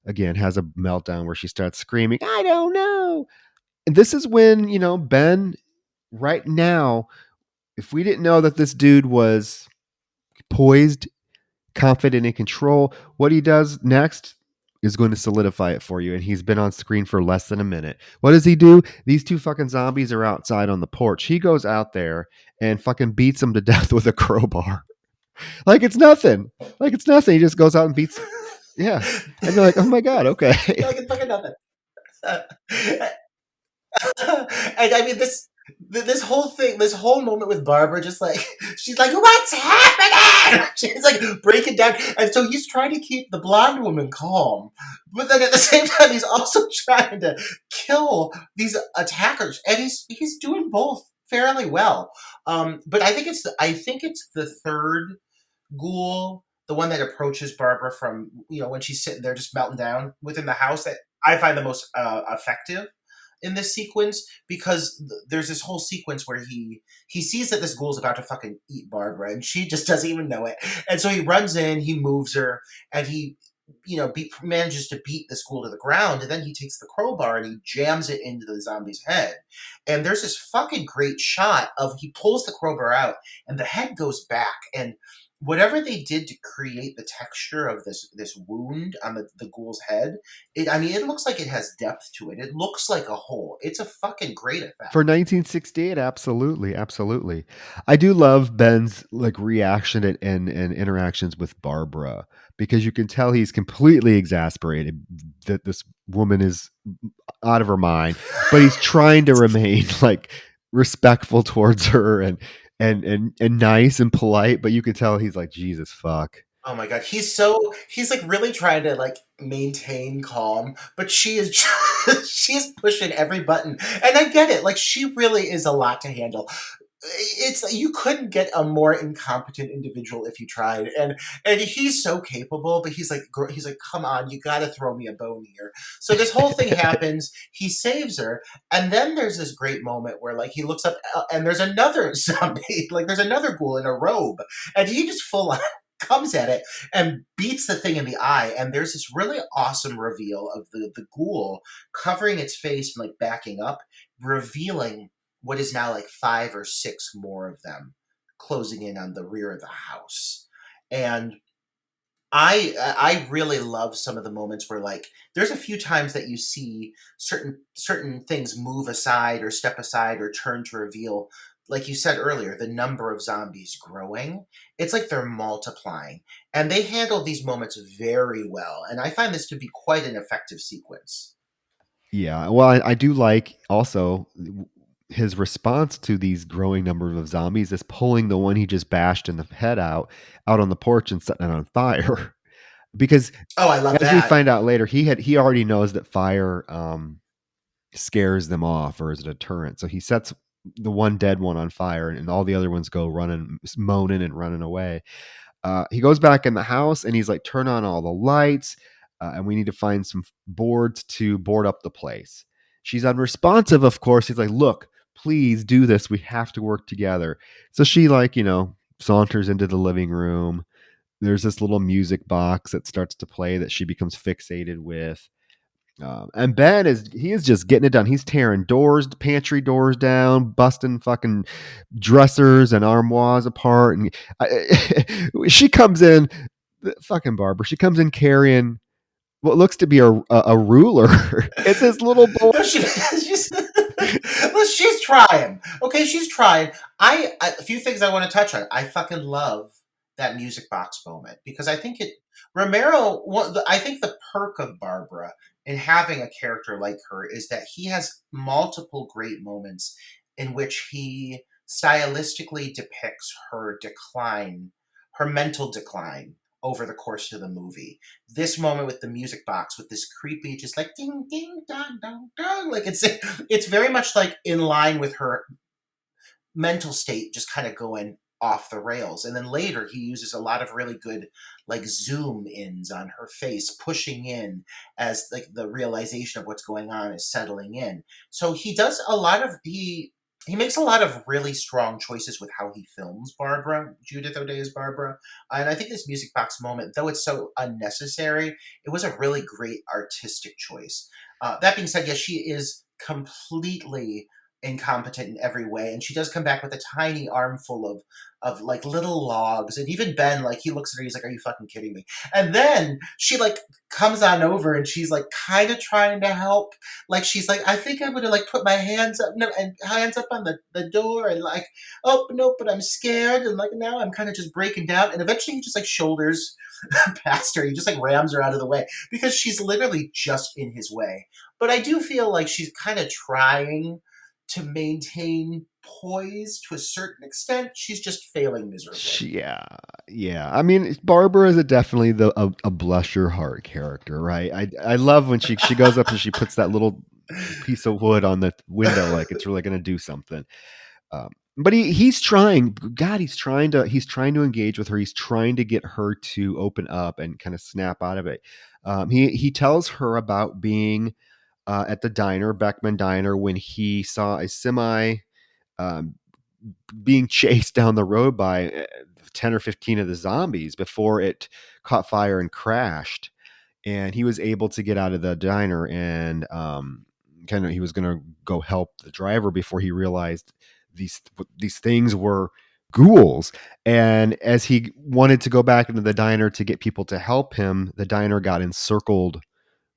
again has a meltdown where she starts screaming, "I don't know." And this is when Ben. Right now, if we didn't know that this dude was poised, confident, in control, what he does next is going to solidify it for you. And he's been on screen for less than a minute. What does he do? These two fucking zombies are outside on the porch. He goes out there and fucking beats them to death with a crowbar. Like it's nothing. He just goes out and beats. Yeah. And you're like, oh my God, okay. Like it's fucking nothing. And I mean, this whole thing, this whole moment with Barbara, just like, she's like, "What's happening?" She's like breaking down, and so he's trying to keep the blonde woman calm, but then at the same time he's also trying to kill these attackers, and he's doing both fairly well. But I think it's the third ghoul, the one that approaches Barbara from when she's sitting there just melting down within the house, that I find the most effective in this sequence, because there's this whole sequence where he sees that this ghoul's about to fucking eat Barbara, and she just doesn't even know it, and so he runs in, he moves her, and he manages to beat this ghoul to the ground, and then he takes the crowbar and he jams it into the zombie's head, and there's this fucking great shot of he pulls the crowbar out and the head goes back, and whatever they did to create the texture of this wound on the ghoul's head, it looks like it has depth to it. It looks like a hole. It's a fucking great effect. For 1968, absolutely. I do love Ben's like reaction and interactions with Barbara, because you can tell he's completely exasperated that this woman is out of her mind, but he's trying to remain like respectful towards her and nice and polite, but you can tell he's like, Jesus fuck. Oh my god, he's like really trying to like maintain calm, but she is she's pushing every button. And I get it. Like she really is a lot to handle. It's you couldn't get a more incompetent individual if you tried. And he's so capable, but he's like come on, you got to throw me a bone here. So this whole thing happens, he saves her, and then there's this great moment where like he looks up and there's another zombie, like there's another ghoul in a robe, and he just full on comes at it and beats the thing in the eye, and there's this really awesome reveal of the ghoul covering its face and like backing up, revealing what is now like five or six more of them closing in on the rear of the house. And I really love some of the moments where like there's a few times that you see certain things move aside or step aside or turn to reveal, like you said earlier, the number of zombies growing. It's like they're multiplying, and they handle these moments very well, and I find this to be quite an effective sequence. Yeah, well, I do like also his response to these growing numbers of zombies is pulling the one he just bashed in the head out on the porch and setting it on fire. Because Oh, I love as we that. find out later, he already knows that fire scares them off or is a deterrent. So he sets the one dead one on fire, and all the other ones go running, moaning and running away. He goes back in the house and he's like, turn on all the lights, and we need to find some boards to board up the place. She's unresponsive, of course. He's like, look, please do this. We have to work together. So she, like, saunters into the living room. There's this little music box that starts to play that she becomes fixated with. And Ben is just getting it done. He's tearing doors, pantry doors down, busting fucking dressers and armoires apart. And she comes in, fucking Barbara. She comes in carrying what looks to be a ruler. It's his little boy. No, she's, well, she's trying. Okay, she's trying. A few things I want to touch on. I fucking love that music box moment because I think it Romero. I think the perk of Barbara in having a character like her is that he has multiple great moments in which he stylistically depicts her decline, her mental decline over the course of the movie. This moment with the music box with this creepy just like ding ding dong dong dong, like it's very much like in line with her mental state just kind of going off the rails. And then later he uses a lot of really good like zoom ins on her face pushing in as like the realization of what's going on is settling in. So he does a lot of he makes a lot of really strong choices with how he films Barbara, Judith O'Dea's Barbara. And I think this music box moment, though it's so unnecessary, it was a really great artistic choice. That being said, yes, she is completely incompetent in every way, and she does come back with a tiny armful of like little logs, and even Ben, like he looks at her, he's like, are you fucking kidding me? And then she like comes on over and she's like kind of trying to help, like she's like, I think I'm gonna like put my hands up and hands up on the door and like, oh nope, but I'm scared, and like now I'm kind of just breaking down, and eventually he just like shoulders past her, he just like rams her out of the way because she's literally just in his way. But I do feel like she's kind of trying to maintain poise to a certain extent. She's just failing miserably. Yeah, yeah. I mean, Barbara is definitely a bless your heart character, right? I love when she goes up and she puts that little piece of wood on the window, like it's really going to do something. But he's trying. God, he's trying to engage with her. He's trying to get her to open up and kind of snap out of it. He tells her about being at the diner, Beckman Diner, when he saw a semi um, being chased down the road by 10 or 15 of the zombies before it caught fire and crashed. And he was able to get out of the diner and kind of he was going to go help the driver before he realized these things were ghouls. And as he wanted to go back into the diner to get people to help him, the diner got encircled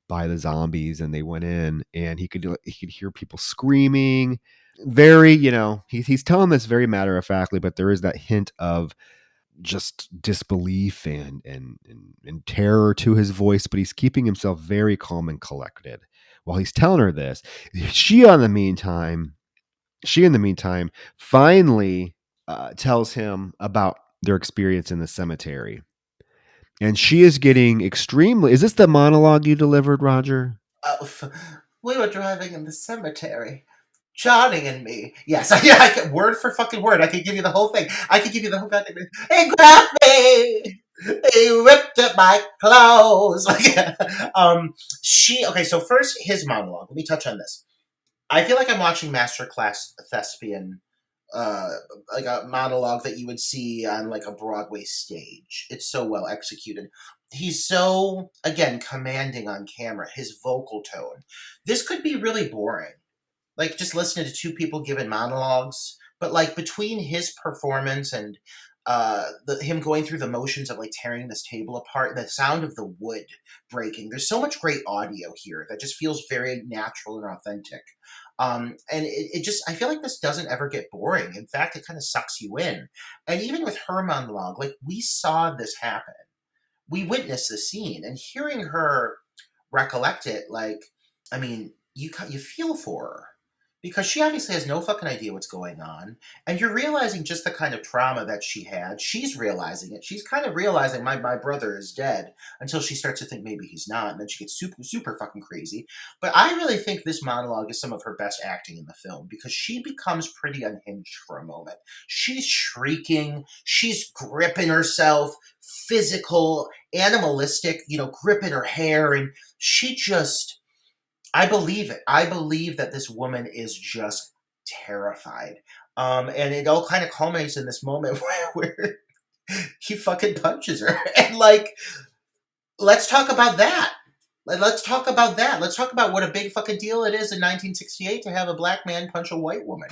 by the zombies and they went in, and he could hear people screaming. Very, he's telling this very matter of factly, but there is that hint of just disbelief and terror to his voice, but he's keeping himself very calm and collected while he's telling her this. She, in the meantime, finally tells him about their experience in the cemetery. And she is getting extremely. Is this the monologue you delivered, Roger? We were driving in the cemetery. Johnny and me. Yes, I can, word for fucking word. I could give you the whole thing. I could give you the whole goddamn thing. He grabbed me. He ripped at my clothes. Okay, so first, his monologue. Let me touch on this. I feel like I'm watching Masterclass Thespian, uh, like a monologue that you would see on like a Broadway stage. It's so well executed. He's so, again, commanding on camera. His vocal tone. This could be really boring, like just listening to two people giving monologues, but like between his performance and him going through the motions of like tearing this table apart, the sound of the wood breaking, there's so much great audio here that just feels very natural and authentic. And it just, I feel like this doesn't ever get boring. In fact, it kind of sucks you in. And even with her monologue, like we saw this happen, we witnessed the scene, and hearing her recollect it, like, I mean, you feel for her because she obviously has no fucking idea what's going on, and you're realizing just the kind of trauma that she had. She's realizing it. She's kind of realizing my brother is dead until she starts to think maybe he's not, and then she gets super super fucking crazy. But I really think this monologue is some of her best acting in the film because she becomes pretty unhinged for a moment. She's shrieking, she's gripping herself, physical, animalistic, gripping her hair, and she just, I believe it. I believe that this woman is just terrified. And it all kind of culminates in this moment where he fucking punches her. And like, let's talk about that. Let's talk about that. Let's talk about what a big fucking deal it is in 1968 to have a black man punch a white woman.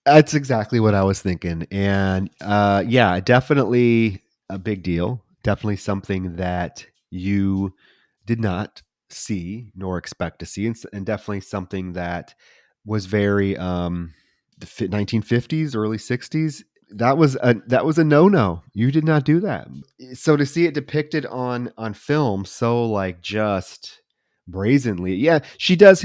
That's exactly what I was thinking. And yeah, definitely a big deal. Definitely something that you did not see nor expect to see. And definitely something that was very the 1950s, early 60s. That was a no-no. You did not do that. So to see it depicted on film so like just brazenly. Yeah, she does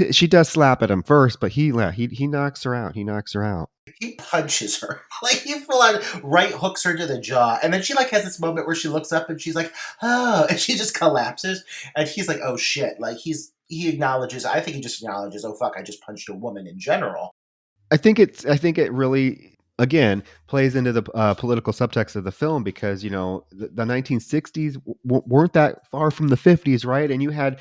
slap at him first, but he knocks her out. He knocks her out. He punches her. Like he full on right hooks her to the jaw. And then she like has this moment where she looks up and she's like, oh, and she just collapses. And he's like, oh shit. Like he acknowledges, I think he just acknowledges, oh fuck, I just punched a woman in general. I think it really again plays into the political subtext of the film because the 1960s weren't that far from the 50s, right? And you had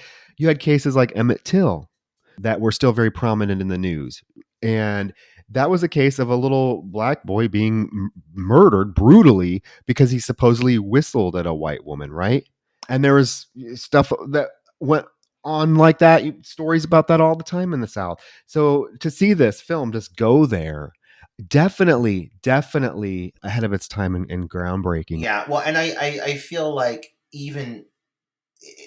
cases like Emmett Till that were still very prominent in the news, and that was a case of a little black boy being murdered brutally because he supposedly whistled at a white woman, right? And there was stuff that went on like that, stories about that all the time in the South. So to see this film just go there, definitely ahead of its time and groundbreaking. Yeah, well, and I feel like even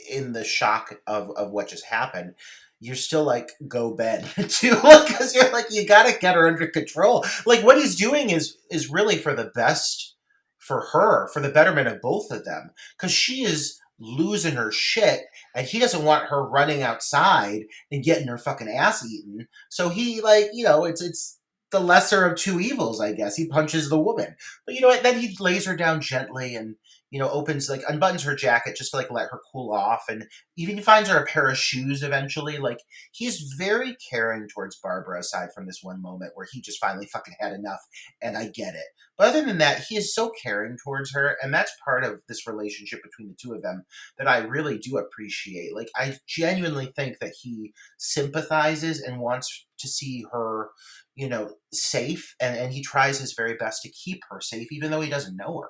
in the shock of what just happened, you're still like, go Ben too, because you're like, you gotta get her under control. Like what he's doing is really for the best for her, for the betterment of both of them, because she is losing her shit, and he doesn't want her running outside and getting her fucking ass eaten. So he like, it's the lesser of two evils, I guess. He punches the woman, but you know what? Then he lays her down gently and opens, like, unbuttons her jacket just to like let her cool off, and even finds her a pair of shoes eventually. Like he's very caring towards Barbara, aside from this one moment where he just finally fucking had enough, and I get it. But other than that, he is so caring towards her, and that's part of this relationship between the two of them that I really do appreciate. Like I genuinely think that he sympathizes and wants to see her, safe, and he tries his very best to keep her safe, even though he doesn't know her.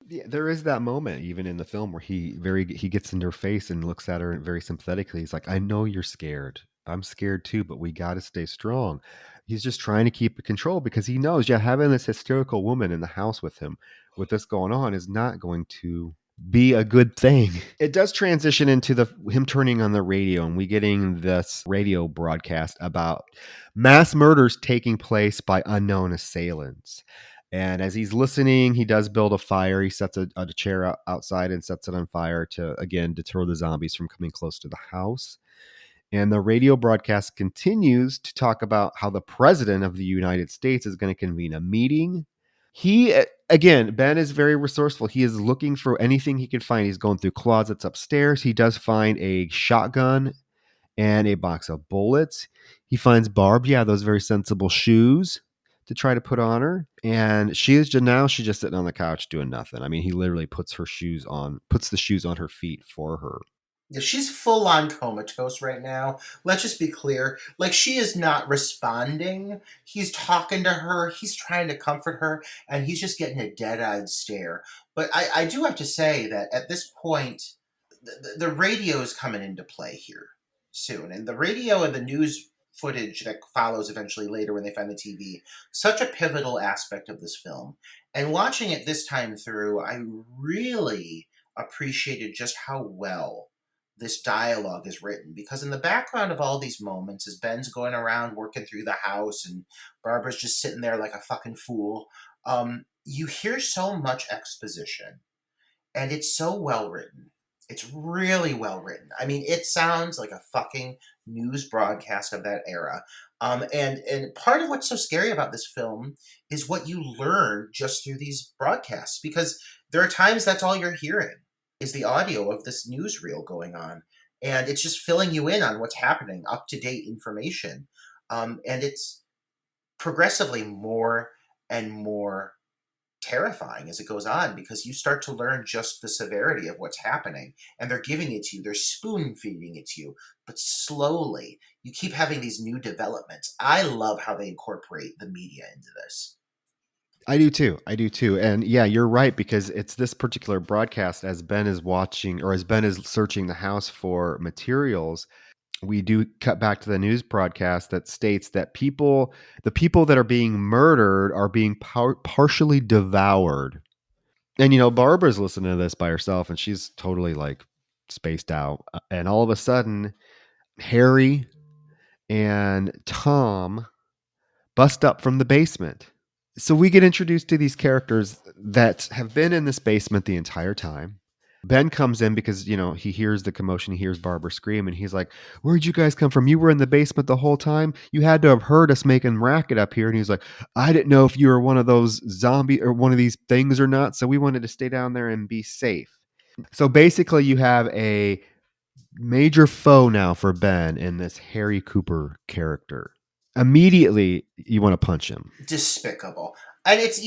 Yeah, there is that moment even in the film where he gets in her face and looks at her very sympathetically. He's like, "I know you're scared. I'm scared too, but we got to stay strong." He's just trying to keep it control because he knows, yeah, having this hysterical woman in the house with him, with this going on, is not going to be a good thing. It does transition into him turning on the radio, and we getting this radio broadcast about mass murders taking place by unknown assailants. And as he's listening, he does build a fire. He sets a chair outside and sets it on fire to, again, deter the zombies from coming close to the house. And the radio broadcast continues to talk about how the president of the United States is going to convene a meeting. Again, Ben is very resourceful. He is looking for anything he can find. He's going through closets upstairs. He does find a shotgun and a box of bullets. He finds Barb, those very sensible shoes to try to put on her. And she's just sitting on the couch doing nothing. I mean, he literally puts the shoes on her feet for her. Yeah, she's full on comatose right now. Let's just be clear. Like, she is not responding. He's talking to her, he's trying to comfort her, and he's just getting a dead eyed stare. But I do have to say that at this point, the radio is coming into play here soon. And the radio and the news footage that follows eventually later when they find the TV, such a pivotal aspect of this film. And watching it this time through, I really appreciated just how well this dialogue is written, because in the background of all these moments, as Ben's going around working through the house and Barbara's just sitting there like a fucking fool, you hear so much exposition, and it's so well written. It's really well written. I mean, it sounds like a fucking news broadcast of that era. And part of what's so scary about this film is what you learn just through these broadcasts, because there are times that's all you're hearing is the audio of this newsreel going on. And it's just filling you in on what's happening, up-to-date information. And it's progressively more and more terrifying as it goes on, because you start to learn just the severity of what's happening. And they're giving it to you. They're spoon-feeding it to you. But slowly, you keep having these new developments. I love how they incorporate the media into this. I do too. And yeah, you're right, because it's this particular broadcast, as Ben is watching, or as Ben is searching the house for materials, we do cut back to the news broadcast that states that the people that are being murdered are being partially devoured. And, Barbara's listening to this by herself, and she's totally like spaced out. And all of a sudden, Harry and Tom bust up from the basement. So we get introduced to these characters that have been in this basement the entire time. Ben comes in because, he hears the commotion. He hears Barbara scream, and he's like, "Where'd you guys come from? You were in the basement the whole time? You had to have heard us making racket up here." And he's like, "I didn't know if you were one of those zombie or one of these things or not. So we wanted to stay down there and be safe." So basically you have a major foe now for Ben in this Harry Cooper character. Immediately you want to punch him. Despicable. And it's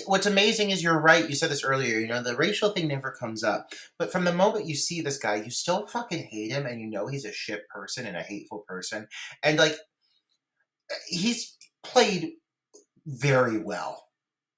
what's amazing is, you're right, you said this earlier, the racial thing never comes up. But from the moment you see this guy, you still fucking hate him, and he's a shit person and a hateful person. And like, he's played very well.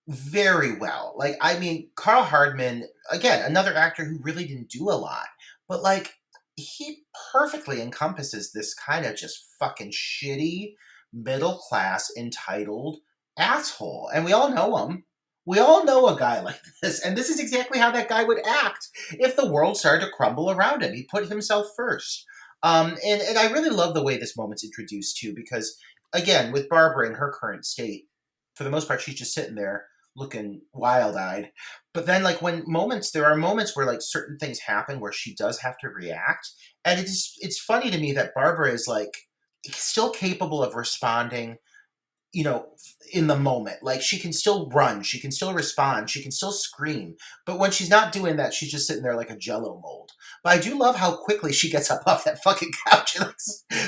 Very well. Like, I mean, Carl Hardman, again, another actor who really didn't do a lot. But like, he perfectly encompasses this kind of just fucking shitty, middle class, entitled asshole. And we all know him. We all know a guy like this. And this is exactly how that guy would act if the world started to crumble around him. He put himself first. And I really love the way this moment's introduced too, because again, with Barbara in her current state, for the most part, she's just sitting there looking wild-eyed. But then, like, there are moments where like certain things happen where she does have to react. And it's funny to me that Barbara is like still capable of responding, in the moment. Like, she can still run, she can still respond, she can still scream. But when she's not doing that, she's just sitting there like a Jello mold. But I do love how quickly she gets up off that fucking couch and like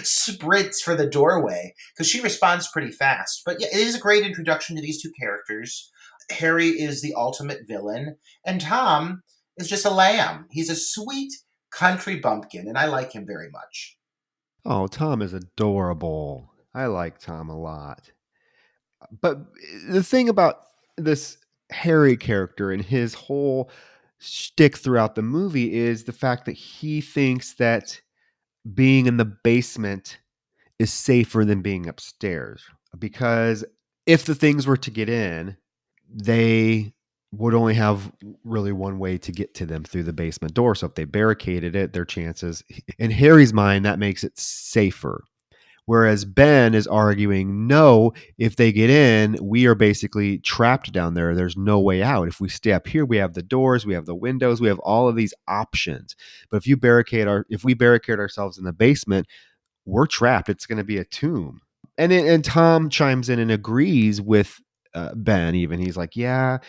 sprints for the doorway, because she responds pretty fast. But yeah, it is a great introduction to these two characters. Harry is the ultimate villain, and Tom is just a lamb. He's a sweet country bumpkin, and I like him very much. Oh, Tom is adorable. I like Tom a lot. But the thing about this Harry character and his whole shtick throughout the movie is the fact that he thinks that being in the basement is safer than being upstairs. Because if the things were to get in, they would only have really one way to get to them, through the basement door. So if they barricaded it, their chances, in Harry's mind, that makes it safer. Whereas Ben is arguing, no, if they get in, we are basically trapped down there. There's no way out. If we stay up here, we have the doors, we have the windows, we have all of these options. But if we barricade ourselves in the basement, we're trapped. It's going to be a tomb. And Tom chimes in and agrees with Ben. Even he's like, yeah,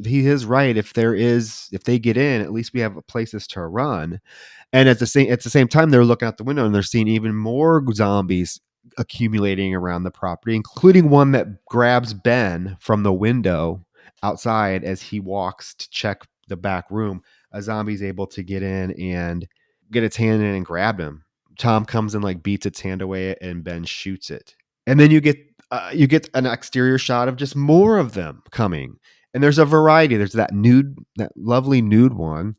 he is right. If they get in, at least we have places to run. And at the same time, they're looking out the window and they're seeing even more zombies accumulating around the property, including one that grabs Ben from the window outside as he walks to check the back room. A zombie's able to get in and get its hand in and grab him. Tom comes and like beats its hand away, and Ben shoots it. And then you get an exterior shot of just more of them coming. And there's a variety. There's that lovely nude one.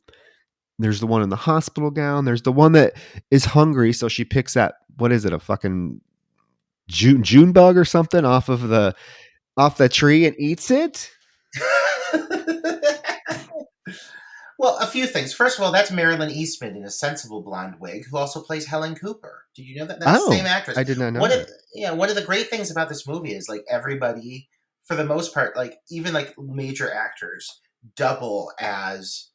There's the one in the hospital gown. There's the one that is hungry, so she picks that, what is it, a fucking June bug or something off the tree and eats it. Well, a few things. First of all, that's Marilyn Eastman in a sensible blonde wig, who also plays Helen Cooper. Did you know that? That's the same Oh, actress. I did not know One of that. one of the great things about this movie is like everybody, for the most part, like even like major actors double as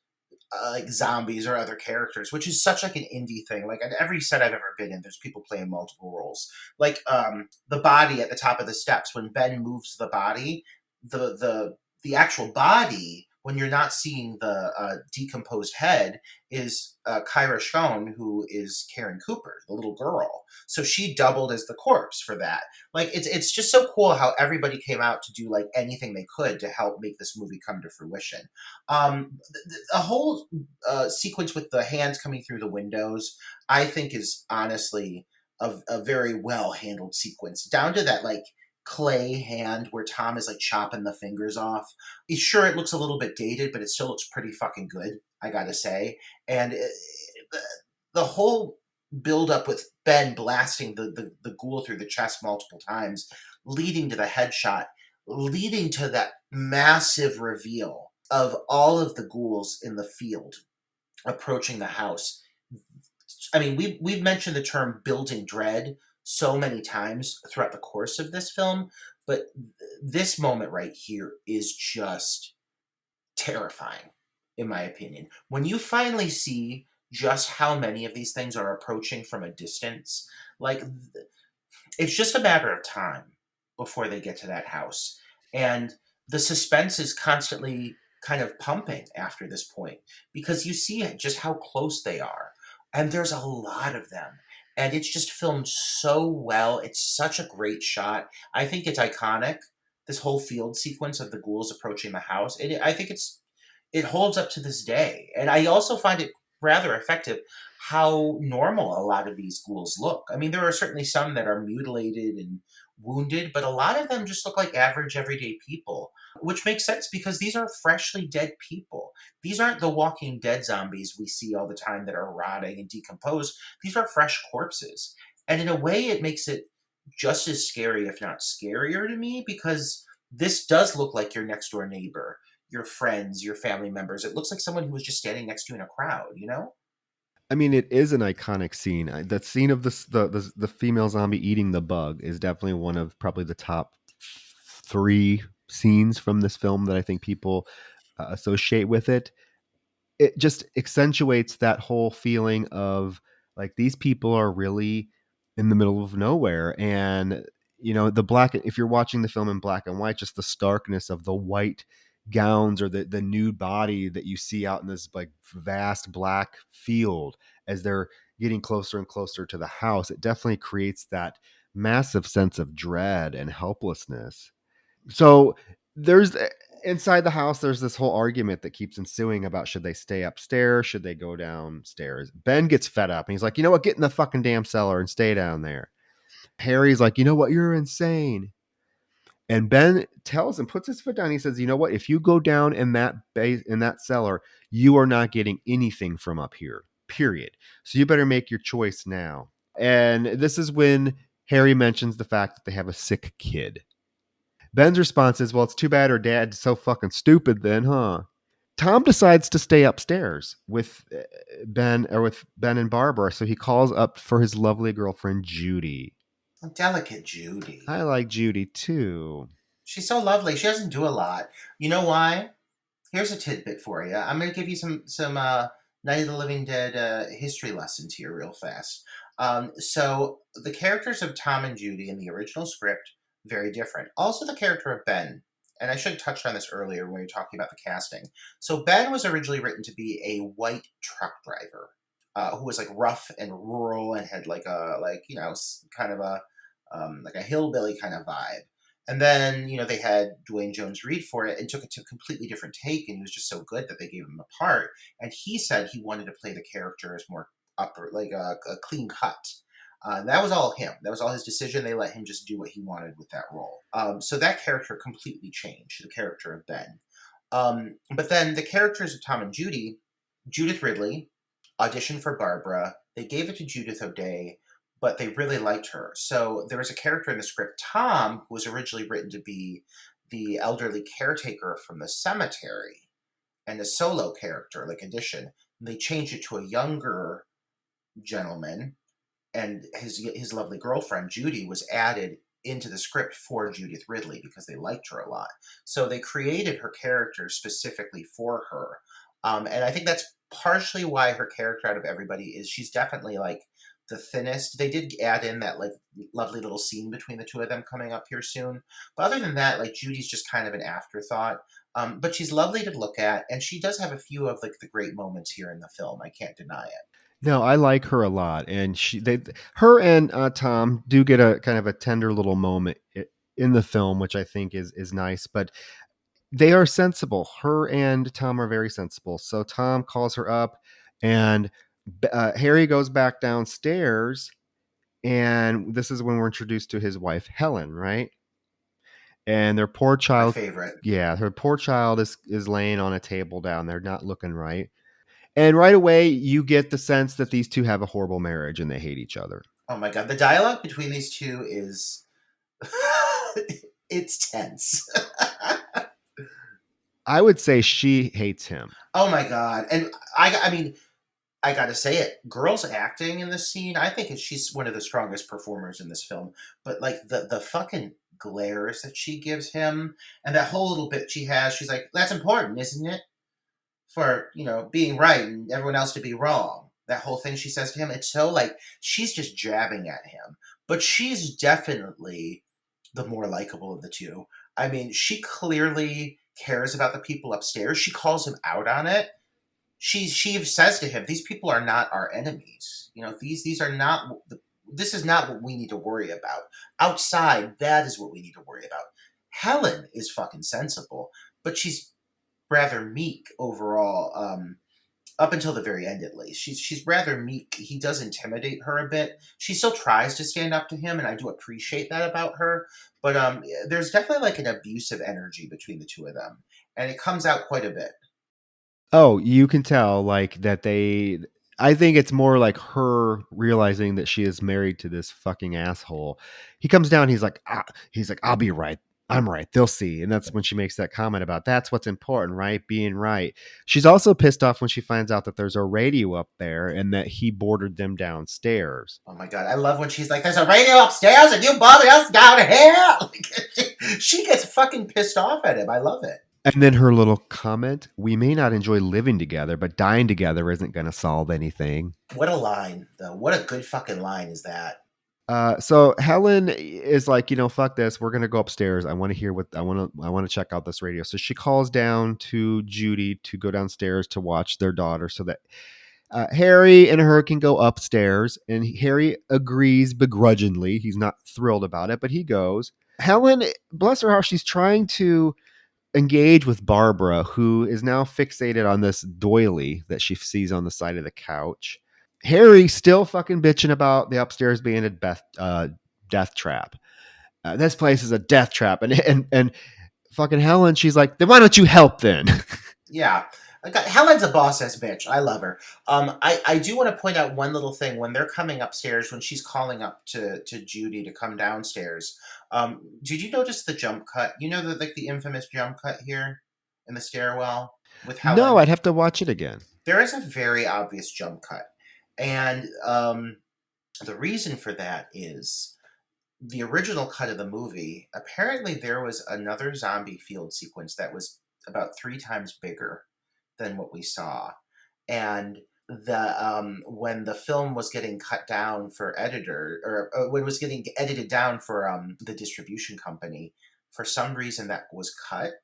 like zombies or other characters, which is such like an indie thing. Like at every set I've ever been in, there's people playing multiple roles. Like the body at the top of the steps when Ben moves the body, the actual body when you're not seeing the decomposed head is Kyra Schoen, who is Karen Cooper, the little girl. So she doubled as the corpse for that. Like it's just so cool how everybody came out to do like anything they could to help make this movie come to fruition. A whole sequence with the hands coming through the windows, I think, is honestly a very well handled sequence. Down to that like clay hand where Tom is like chopping the fingers off. Sure, it looks a little bit dated, but it still looks pretty fucking good, I gotta say. And the whole build up with Ben blasting the ghoul through the chest multiple times, leading to the headshot, leading to that massive reveal of all of the ghouls in the field approaching the house. I mean, we've mentioned the term building dread so many times throughout the course of this film, but this moment right here is just terrifying, in my opinion. When you finally see just how many of these things are approaching from a distance, like it's just a matter of time before they get to that house. And the suspense is constantly kind of pumping after this point because you see just how close they are. And there's a lot of them. And it's just filmed so well. It's such a great shot. I think it's iconic. This whole field sequence of the ghouls approaching the house. I think it holds up to this day. And I also find it rather effective how normal a lot of these ghouls look. I mean, there are certainly some that are mutilated and wounded, but a lot of them just look like average, everyday people, which makes sense because these are freshly dead people. These aren't the Walking Dead zombies we see all the time that are rotting and decomposed. These are fresh corpses. And in a way, it makes it just as scary, if not scarier to me, because this does look like your next door neighbor, your friends, your family members. It looks like someone who was just standing next to you in a crowd, you know? I mean, it is an iconic scene. That scene of the female zombie eating the bug is definitely one of probably the top three scenes from this film that I think people associate with it. It just accentuates that whole feeling of like these people are really in the middle of nowhere. And the black, if you're watching the film in black and white, just the starkness of the white gowns or the nude body that you see out in this like vast black field as they're getting closer and closer to the house, it definitely creates that massive sense of dread and helplessness. So there's inside the house, there's this whole argument that keeps ensuing about should they stay upstairs, should they go downstairs. Ben gets fed up and he's like, you know what, get in the fucking damn cellar and stay down there. Harry's like, you know what, you're insane. And Ben tells him, puts his foot down. He says, you know what, if you go down in that base in that cellar, you are not getting anything from up here, period. So you better make your choice now. And this is when Harry mentions the fact that they have a sick kid. Ben's response is, well, it's too bad her dad's so fucking stupid then, huh? Tom decides to stay upstairs with Ben and Barbara, so he calls up for his lovely girlfriend Judy. Delicate Judy. I like Judy too. She's so lovely. She doesn't do a lot. You know why? Here's a tidbit for you. I'm going to give you some Night of the Living Dead history lessons here, real fast. So the characters of Tom and Judy in the original script very different. Also, the character of Ben, and I should have touched on this earlier when we were talking about the casting. So Ben was originally written to be a white truck driver who was like rough and rural and had kind of a like a hillbilly kind of vibe. And then, they had Dwayne Jones Reed for it and took it to a completely different take, and he was just so good that they gave him a part. And he said he wanted to play the character as more upper, like a clean cut. That was all him. That was all his decision. They let him just do what he wanted with that role. So that character completely changed, the character of Ben. But then the characters of Tom and Judy, Judith Ridley auditioned for Barbara. They gave it to Judith O'Dea, but they really liked her. So there was a character in the script, Tom, who was originally written to be the elderly caretaker from the cemetery and a solo character, like addition. They changed it to a younger gentleman, and his lovely girlfriend, Judy, was added into the script for Judith Ridley because they liked her a lot. So they created her character specifically for her. And I think that's partially why her character out of everybody is she's definitely like the thinnest. They did add in that like lovely little scene between the two of them coming up here soon. But other than that, like Judy's just kind of an afterthought. But she's lovely to look at, and she does have a few of like the great moments here in the film. I can't deny it. No, I like her a lot, and her and Tom do get a kind of a tender little moment in the film, which I think is nice. But they are sensible. Her and Tom are very sensible. So Tom calls her up, and Harry goes back downstairs, and this is when we're introduced to his wife Helen, right? And their poor My child, favorite. yeah, her poor child is laying on a table down there, not looking right. And right away, you get the sense that these two have a horrible marriage and they hate each other. Oh my god, the dialogue between these two is it's tense. I would say she hates him. Oh my god. And I mean, I gotta say it. Girl's acting in this scene, I think she's one of the strongest performers in this film. But like the fucking glares that she gives him, and that whole little bit she has, she's like, "That's important, isn't it? For being right and everyone else to be wrong." That whole thing she says to him, it's so like she's just jabbing at him. But she's definitely the more likable of the two. I mean, she clearly cares about the people upstairs. She calls him out on it. She says to him, "These people are not our enemies. These are not. This is not what we need to worry about. Outside, that is what we need to worry about." Helen is fucking sensible, but she's rather meek overall. Up until the very end, at least, she's rather meek. He does intimidate her a bit. She still tries to stand up to him, and I do appreciate that about her. But there's definitely like an abusive energy between the two of them, and it comes out quite a bit. Oh, you can tell like that I think it's more like her realizing that she is married to this fucking asshole. He comes down, he's like, "I'll be right. I'm right. They'll see." And that's when she makes that comment about that's what's important, right? Being right. She's also pissed off when she finds out that there's a radio up there and that he boarded them downstairs. Oh my god, I love when she's like, "There's a radio upstairs and you bother us down here." She gets fucking pissed off at him. I love it. And then her little comment, "We may not enjoy living together, but dying together isn't going to solve anything." What a line, though. What a good fucking line is that? So Helen is like, fuck this. We're gonna go upstairs. I want to hear what I want to check out this radio. So she calls down to Judy to go downstairs to watch their daughter, so that Harry and her can go upstairs. And Harry agrees begrudgingly. He's not thrilled about it, but he goes. Helen, bless her heart, she's trying to engage with Barbara, who is now fixated on this doily that she sees on the side of the couch. Harry still fucking bitching about the upstairs being a death trap. This place is a death trap, and fucking Helen, she's like, "Then why don't you help then?" Yeah. Helen's a boss ass bitch. I love her. I do want to point out one little thing when they're coming upstairs, when she's calling up to Judy to come downstairs. Did you notice the jump cut? The infamous jump cut here in the stairwell with Helen? No, I'd have to watch it again. There is a very obvious jump cut. And the reason for that is the original cut of the movie, apparently there was another zombie field sequence that was about 3 times bigger than what we saw. And when the film was getting cut down for editor, or when it was getting edited down for the distribution company, for some reason that was cut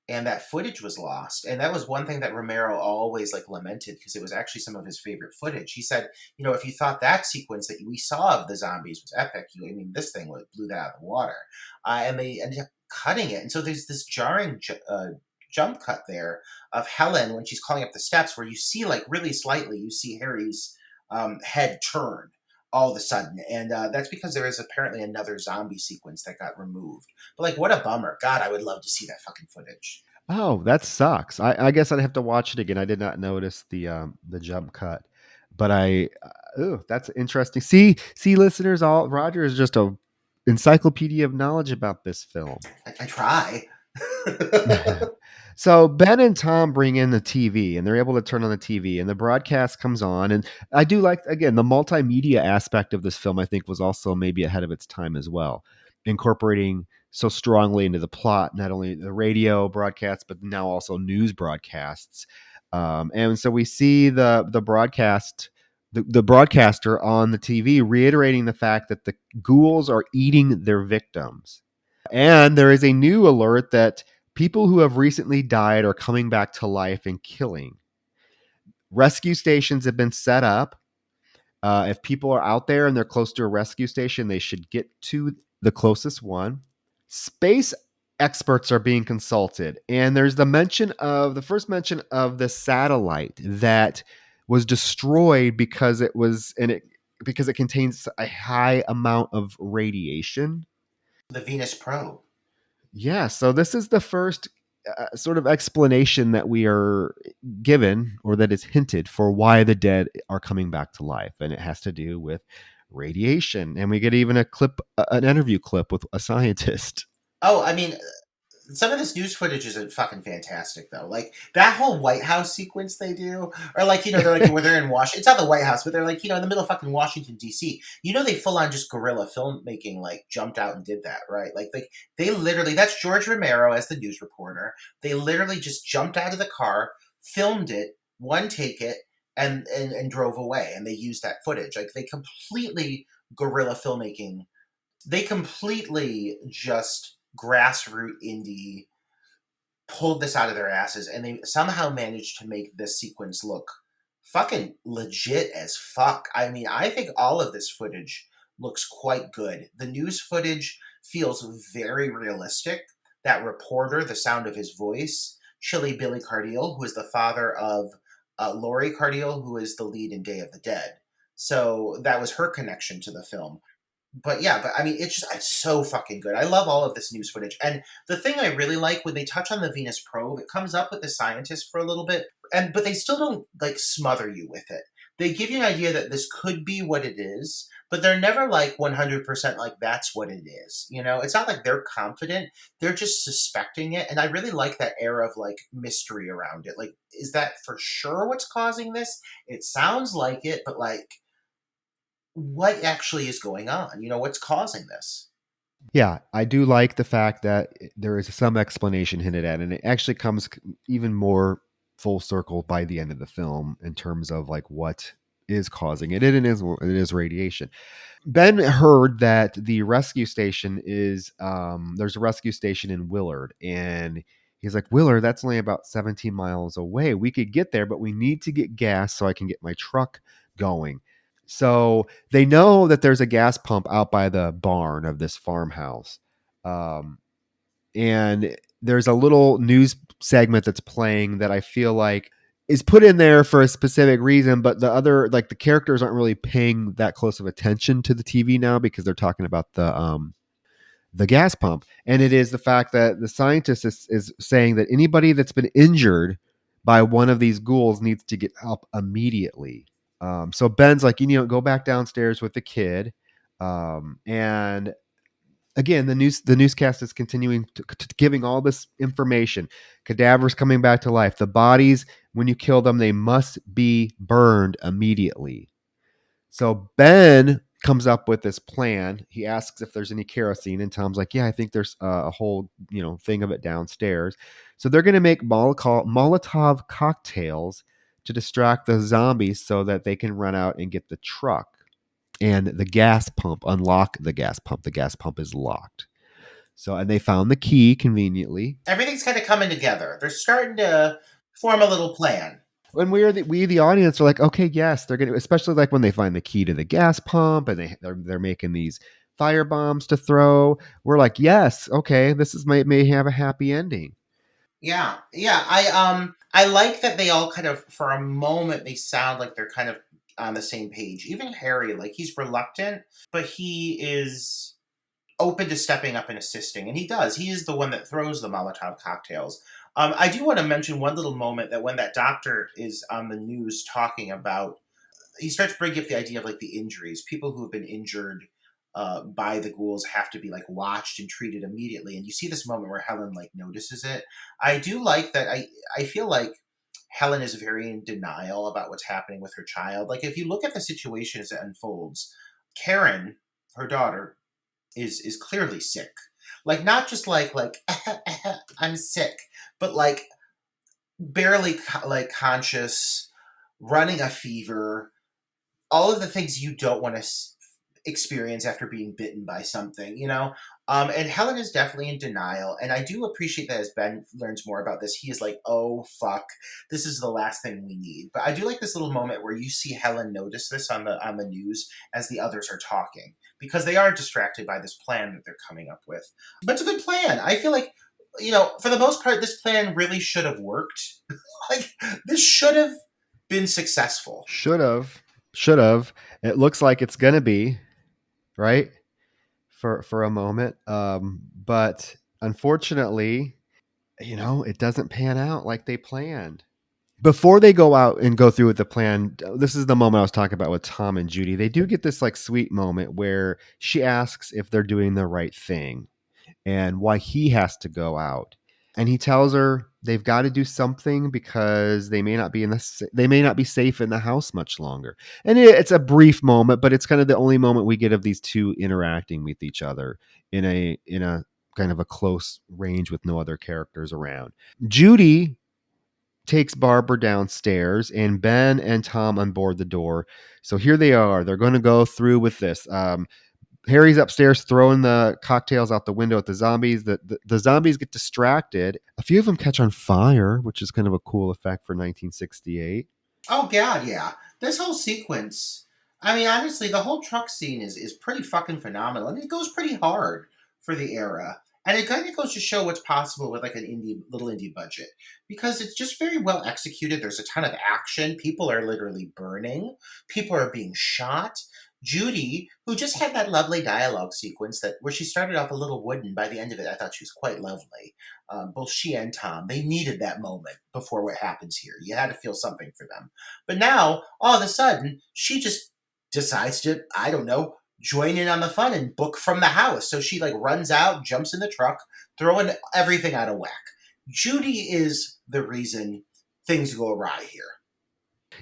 and that footage was lost. And that was one thing that Romero always like lamented, because it was actually some of his favorite footage. He said, you know, if you thought that sequence that we saw of the zombies was epic, I mean, this thing blew that out of the water. And they ended up cutting it. And so there's this jarring jump cut there of Helen when she's calling up the steps, where you see like really slightly, you see Harry's head turn all of a sudden, and that's because there is apparently another zombie sequence that got removed. But like, what a bummer! God, I would love to see that fucking footage. Oh, that sucks. I guess I'd have to watch it again. I did not notice the jump cut, but that's interesting. See, listeners, all Roger is just a encyclopedia of knowledge about this film. I try. So Ben and Tom bring in the TV, and they're able to turn on the TV, and the broadcast comes on. And I do like, again, the multimedia aspect of this film. I think was also maybe ahead of its time as well, incorporating so strongly into the plot not only the radio broadcasts but now also news broadcasts. And so we see the broadcast. The broadcaster on the TV reiterating the fact that the ghouls are eating their victims. And there is a new alert that people who have recently died are coming back to life and killing. Rescue stations have been set up. If people are out there and they're close to a rescue station, they should get to the closest one. Space experts are being consulted. And there's the first mention of the satellite that was destroyed because because it contains a high amount of radiation. The Venus probe. Yeah, so this is the first sort of explanation that we are given, or that is hinted, for why the dead are coming back to life, and it has to do with radiation. And we get even an interview clip with a scientist. Oh, I mean, some of this news footage is fucking fantastic, though. Like that whole White House sequence they do, or like, you know, they're like where they're in Washington. It's not the White House, but they're like, you know, in the middle of fucking Washington D.C. You know, they full on just guerrilla filmmaking, like jumped out and did that, right? Like they literally, that's George Romero as the news reporter. They literally just jumped out of the car, filmed it, one take it, and drove away, and they used that footage. Like they completely guerrilla filmmaking. They completely just grassroots indie pulled this out of their asses, and they somehow managed to make this sequence look fucking legit as fuck. I mean, I think all of this footage looks quite good. The news footage feels very realistic. That reporter, the sound of his voice, Chili Billy Cardiel, who is the father of Laurie Cardiel, who is the lead in Day of the Dead. So that was her connection to the film. But yeah, but I mean, it's so fucking good. I love all of this news footage. And the thing I really like, when they touch on the Venus probe, it comes up with the scientist for a little bit, but they still don't like smother you with it. They give you an idea that this could be what it is, but they're never like 100% like that's what it is. You know, it's not like they're confident. They're just suspecting it. And I really like that air of like mystery around it. Like, is that for sure what's causing this? It sounds like it, but like, what actually is going on? You know, what's causing this? Yeah, I do like the fact that there is some explanation hinted at, and it actually comes even more full circle by the end of the film in terms of like what is causing it. It is radiation. Ben heard that the rescue station is there's a rescue station in Willard, and he's like, Willard, that's only about 17 miles away. We could get there, but we need to get gas so I can get my truck going. So they know that there's a gas pump out by the barn of this farmhouse. And there's a little news segment that's playing that I feel like is put in there for a specific reason, but the characters aren't really paying that close of attention to the TV now because they're talking about the gas pump. And it is the fact that the scientist is saying that anybody that's been injured by one of these ghouls needs to get help immediately. So Ben's like, go back downstairs with the kid. And again, the newscast is continuing to giving all this information. Cadavers coming back to life. The bodies, when you kill them, they must be burned immediately. So Ben comes up with this plan. He asks if there's any kerosene, and Tom's like, "Yeah, I think there's a whole thing of it downstairs." So they're going to make Molotov cocktails to distract the zombies so that they can run out and get the truck and the gas pump. Unlock the gas pump. The gas pump is locked. So, and they found the key conveniently. Everything's kind of coming together. They're starting to form a little plan. When we the audience are like, okay, yes, they're gonna, especially like when they find the key to the gas pump and they're making these fire bombs to throw. We're like, yes, okay, this is may have a happy ending. Yeah, yeah. I like that they all kind of, for a moment, they sound like they're kind of on the same page. Even Harry, like, he's reluctant, but he is open to stepping up and assisting, and he does. He is the one that throws the Molotov cocktails. I do want to mention one little moment, that when that doctor is on the news talking about, he starts bringing up the idea of like the injuries. People who have been injured by the ghouls have to be like watched and treated immediately. And you see this moment where Helen like notices it. I do like that. I feel like Helen is very in denial about what's happening with her child. Like, if you look at the situation as it unfolds, Karen, her daughter, is clearly sick. Like, not just like I'm sick, but like barely like conscious, running a fever, all of the things you don't want to experience after being bitten by something, and Helen is definitely in denial, and I do appreciate that as Ben learns more about this, he is like, oh fuck, this is the last thing we need. But I do like this little moment where you see Helen notice this on the news as the others are talking, because they are distracted by this plan that they're coming up with. But it's a good plan. I feel like, for the most part, this plan really should have worked. Like, this should have been successful. Should have. It looks like it's gonna be, right? For a moment. But unfortunately, it doesn't pan out like they planned. Before they go out and go through with the plan, this is the moment I was talking about with Tom and Judy. They do get this like sweet moment where she asks if they're doing the right thing and why he has to go out. And he tells her they've got to do something because they may not be safe in the house much longer. And it's a brief moment, but it's kind of the only moment we get of these two interacting with each other in a kind of a close range with no other characters around. Judy takes Barbara downstairs and Ben and Tom unboard the door. So here they are. They're going to go through with this. Harry's upstairs throwing the cocktails out the window at the zombies. The zombies get distracted. A few of them catch on fire, which is kind of a cool effect for 1968. Oh god, yeah. This whole sequence, I mean, honestly, the whole truck scene is pretty fucking phenomenal, and it goes pretty hard for the era. And it kind of goes to show what's possible with like an little indie budget, because it's just very well executed. There's a ton of action. People are literally burning. People are being shot. Judy, who just had that lovely dialogue sequence where she started off a little wooden, by the end of it, I thought she was quite lovely. Both she and Tom, they needed that moment before what happens here. You had to feel something for them. But now, all of a sudden, she just decides to, I don't know, join in on the fun and book from the house. So she like runs out, jumps in the truck, throwing everything out of whack. Judy is the reason things go awry here.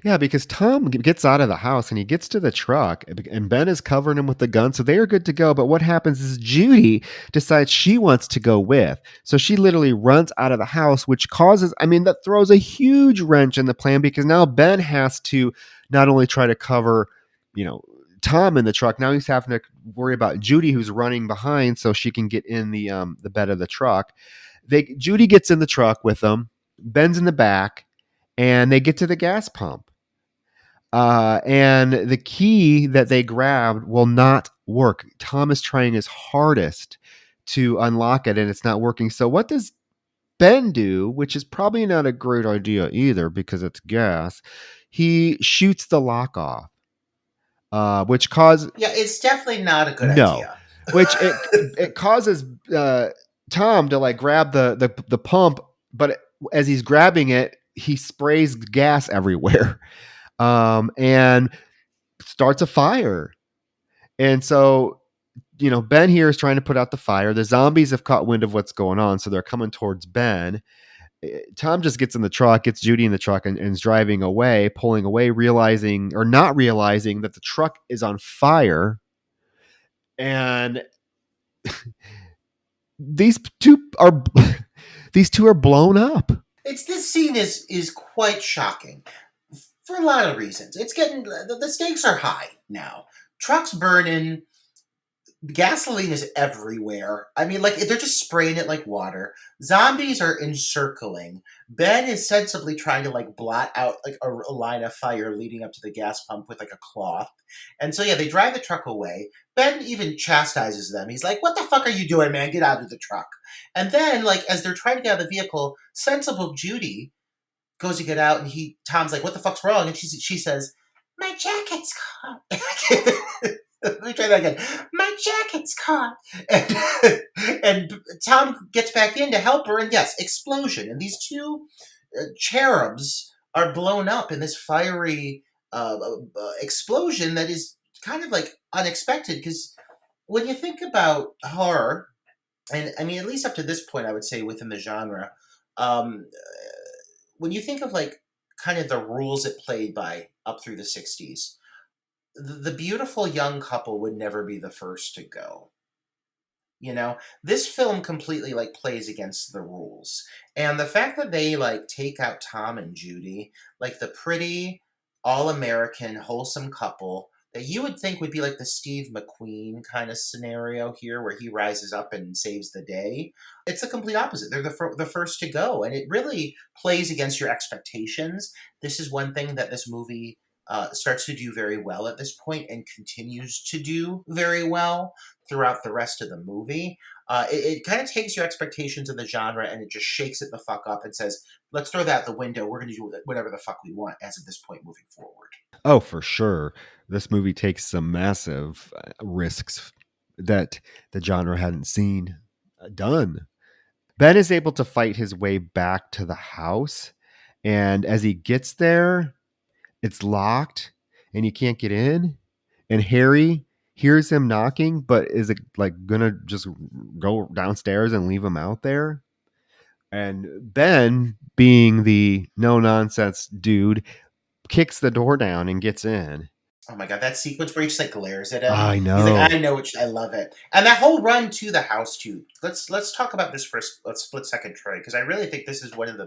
Yeah, because Tom gets out of the house and he gets to the truck and Ben is covering him with the gun. So they are good to go. But what happens is Judy decides she wants to go with. So she literally runs out of the house, which that throws a huge wrench in the plan, because now Ben has to not only try to cover, Tom in the truck. Now he's having to worry about Judy, who's running behind so she can get in the bed of the truck. Judy gets in the truck with them. Ben's in the back. And they get to the gas pump. And the key that they grabbed will not work. Tom is trying his hardest to unlock it, and it's not working. So what does Ben do, which is probably not a great idea either because it's gas? He shoots the lock off, which causes... Yeah, it's definitely not a good idea. Which it causes Tom to like grab the pump, but as he's grabbing it, he sprays gas everywhere and starts a fire. And so, Ben here is trying to put out the fire. The zombies have caught wind of what's going on, so they're coming towards Ben. Tom just gets in the truck, gets Judy in the truck, and is driving away, pulling away, realizing or not realizing that the truck is on fire. And these two are these two are blown up. This scene is quite shocking for a lot of reasons. It's getting the stakes are high now. Trucks burning, gasoline is everywhere. I mean, like they're just spraying it like water. Zombies are encircling. Ben is sensibly trying to like blot out like a line of fire leading up to the gas pump with like a cloth. And so yeah, they drive the truck away. Ben even chastises them. He's like, "What the fuck are you doing, man? Get out of the truck." And then like as they're trying to get out of the vehicle, sensible Judy goes to get out, and Tom's like, "What the fuck's wrong?" And she says, "My jacket's caught." Let me try that again. "My jacket's caught." And Tom gets back in to help her, and yes, explosion. And these two cherubs are blown up in this fiery explosion that is kind of like unexpected. Because when you think about horror, and I mean, at least up to this point, I would say within the genre, um, when you think of like kind of the rules it played by up through the 60s, the beautiful young couple would never be the first to go. You know, this film completely like plays against the rules. And the fact that they like take out Tom and Judy, like the pretty, all American, wholesome couple that you would think would be like the Steve McQueen kind of scenario here, where he rises up and saves the day. It's the complete opposite. They're the first to go. And it really plays against your expectations. This is one thing that this movie starts to do very well at this point and continues to do very well throughout the rest of the movie. It kind of takes your expectations of the genre and it just shakes it the fuck up and says, "Let's throw that out the window. We're going to do whatever the fuck we want as of this point moving forward." Oh, for sure. This movie takes some massive risks that the genre hadn't seen done. Ben is able to fight his way back to the house, and as he gets there, it's locked and he can't get in. And Harry hears him knocking, but is it like gonna just go downstairs and leave him out there? And Ben, being the no nonsense dude, kicks the door down and gets in. Oh my god, that sequence where he just like glares at him. I He's know. like, "I know I love it." And that whole run to the house too. Let's talk about this for a split second, Troy, because I really think this is one of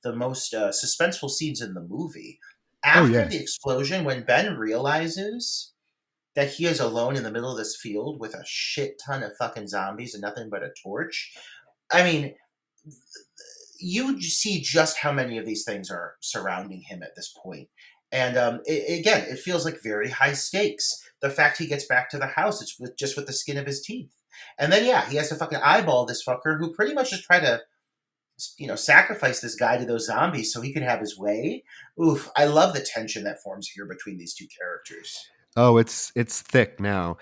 the most suspenseful scenes in the movie. Oh After yeah. the explosion, when Ben realizes that he is alone in the middle of this field with a shit ton of fucking zombies and nothing but a torch. I mean, you see just how many of these things are surrounding him at this point. And again, it feels like very high stakes. The fact he gets back to the house, it's just with the skin of his teeth. And then, yeah, he has to fucking eyeball this fucker who pretty much just tried to, sacrifice this guy to those zombies so he could have his way. Oof, I love the tension that forms here between these two characters. Oh, it's thick now.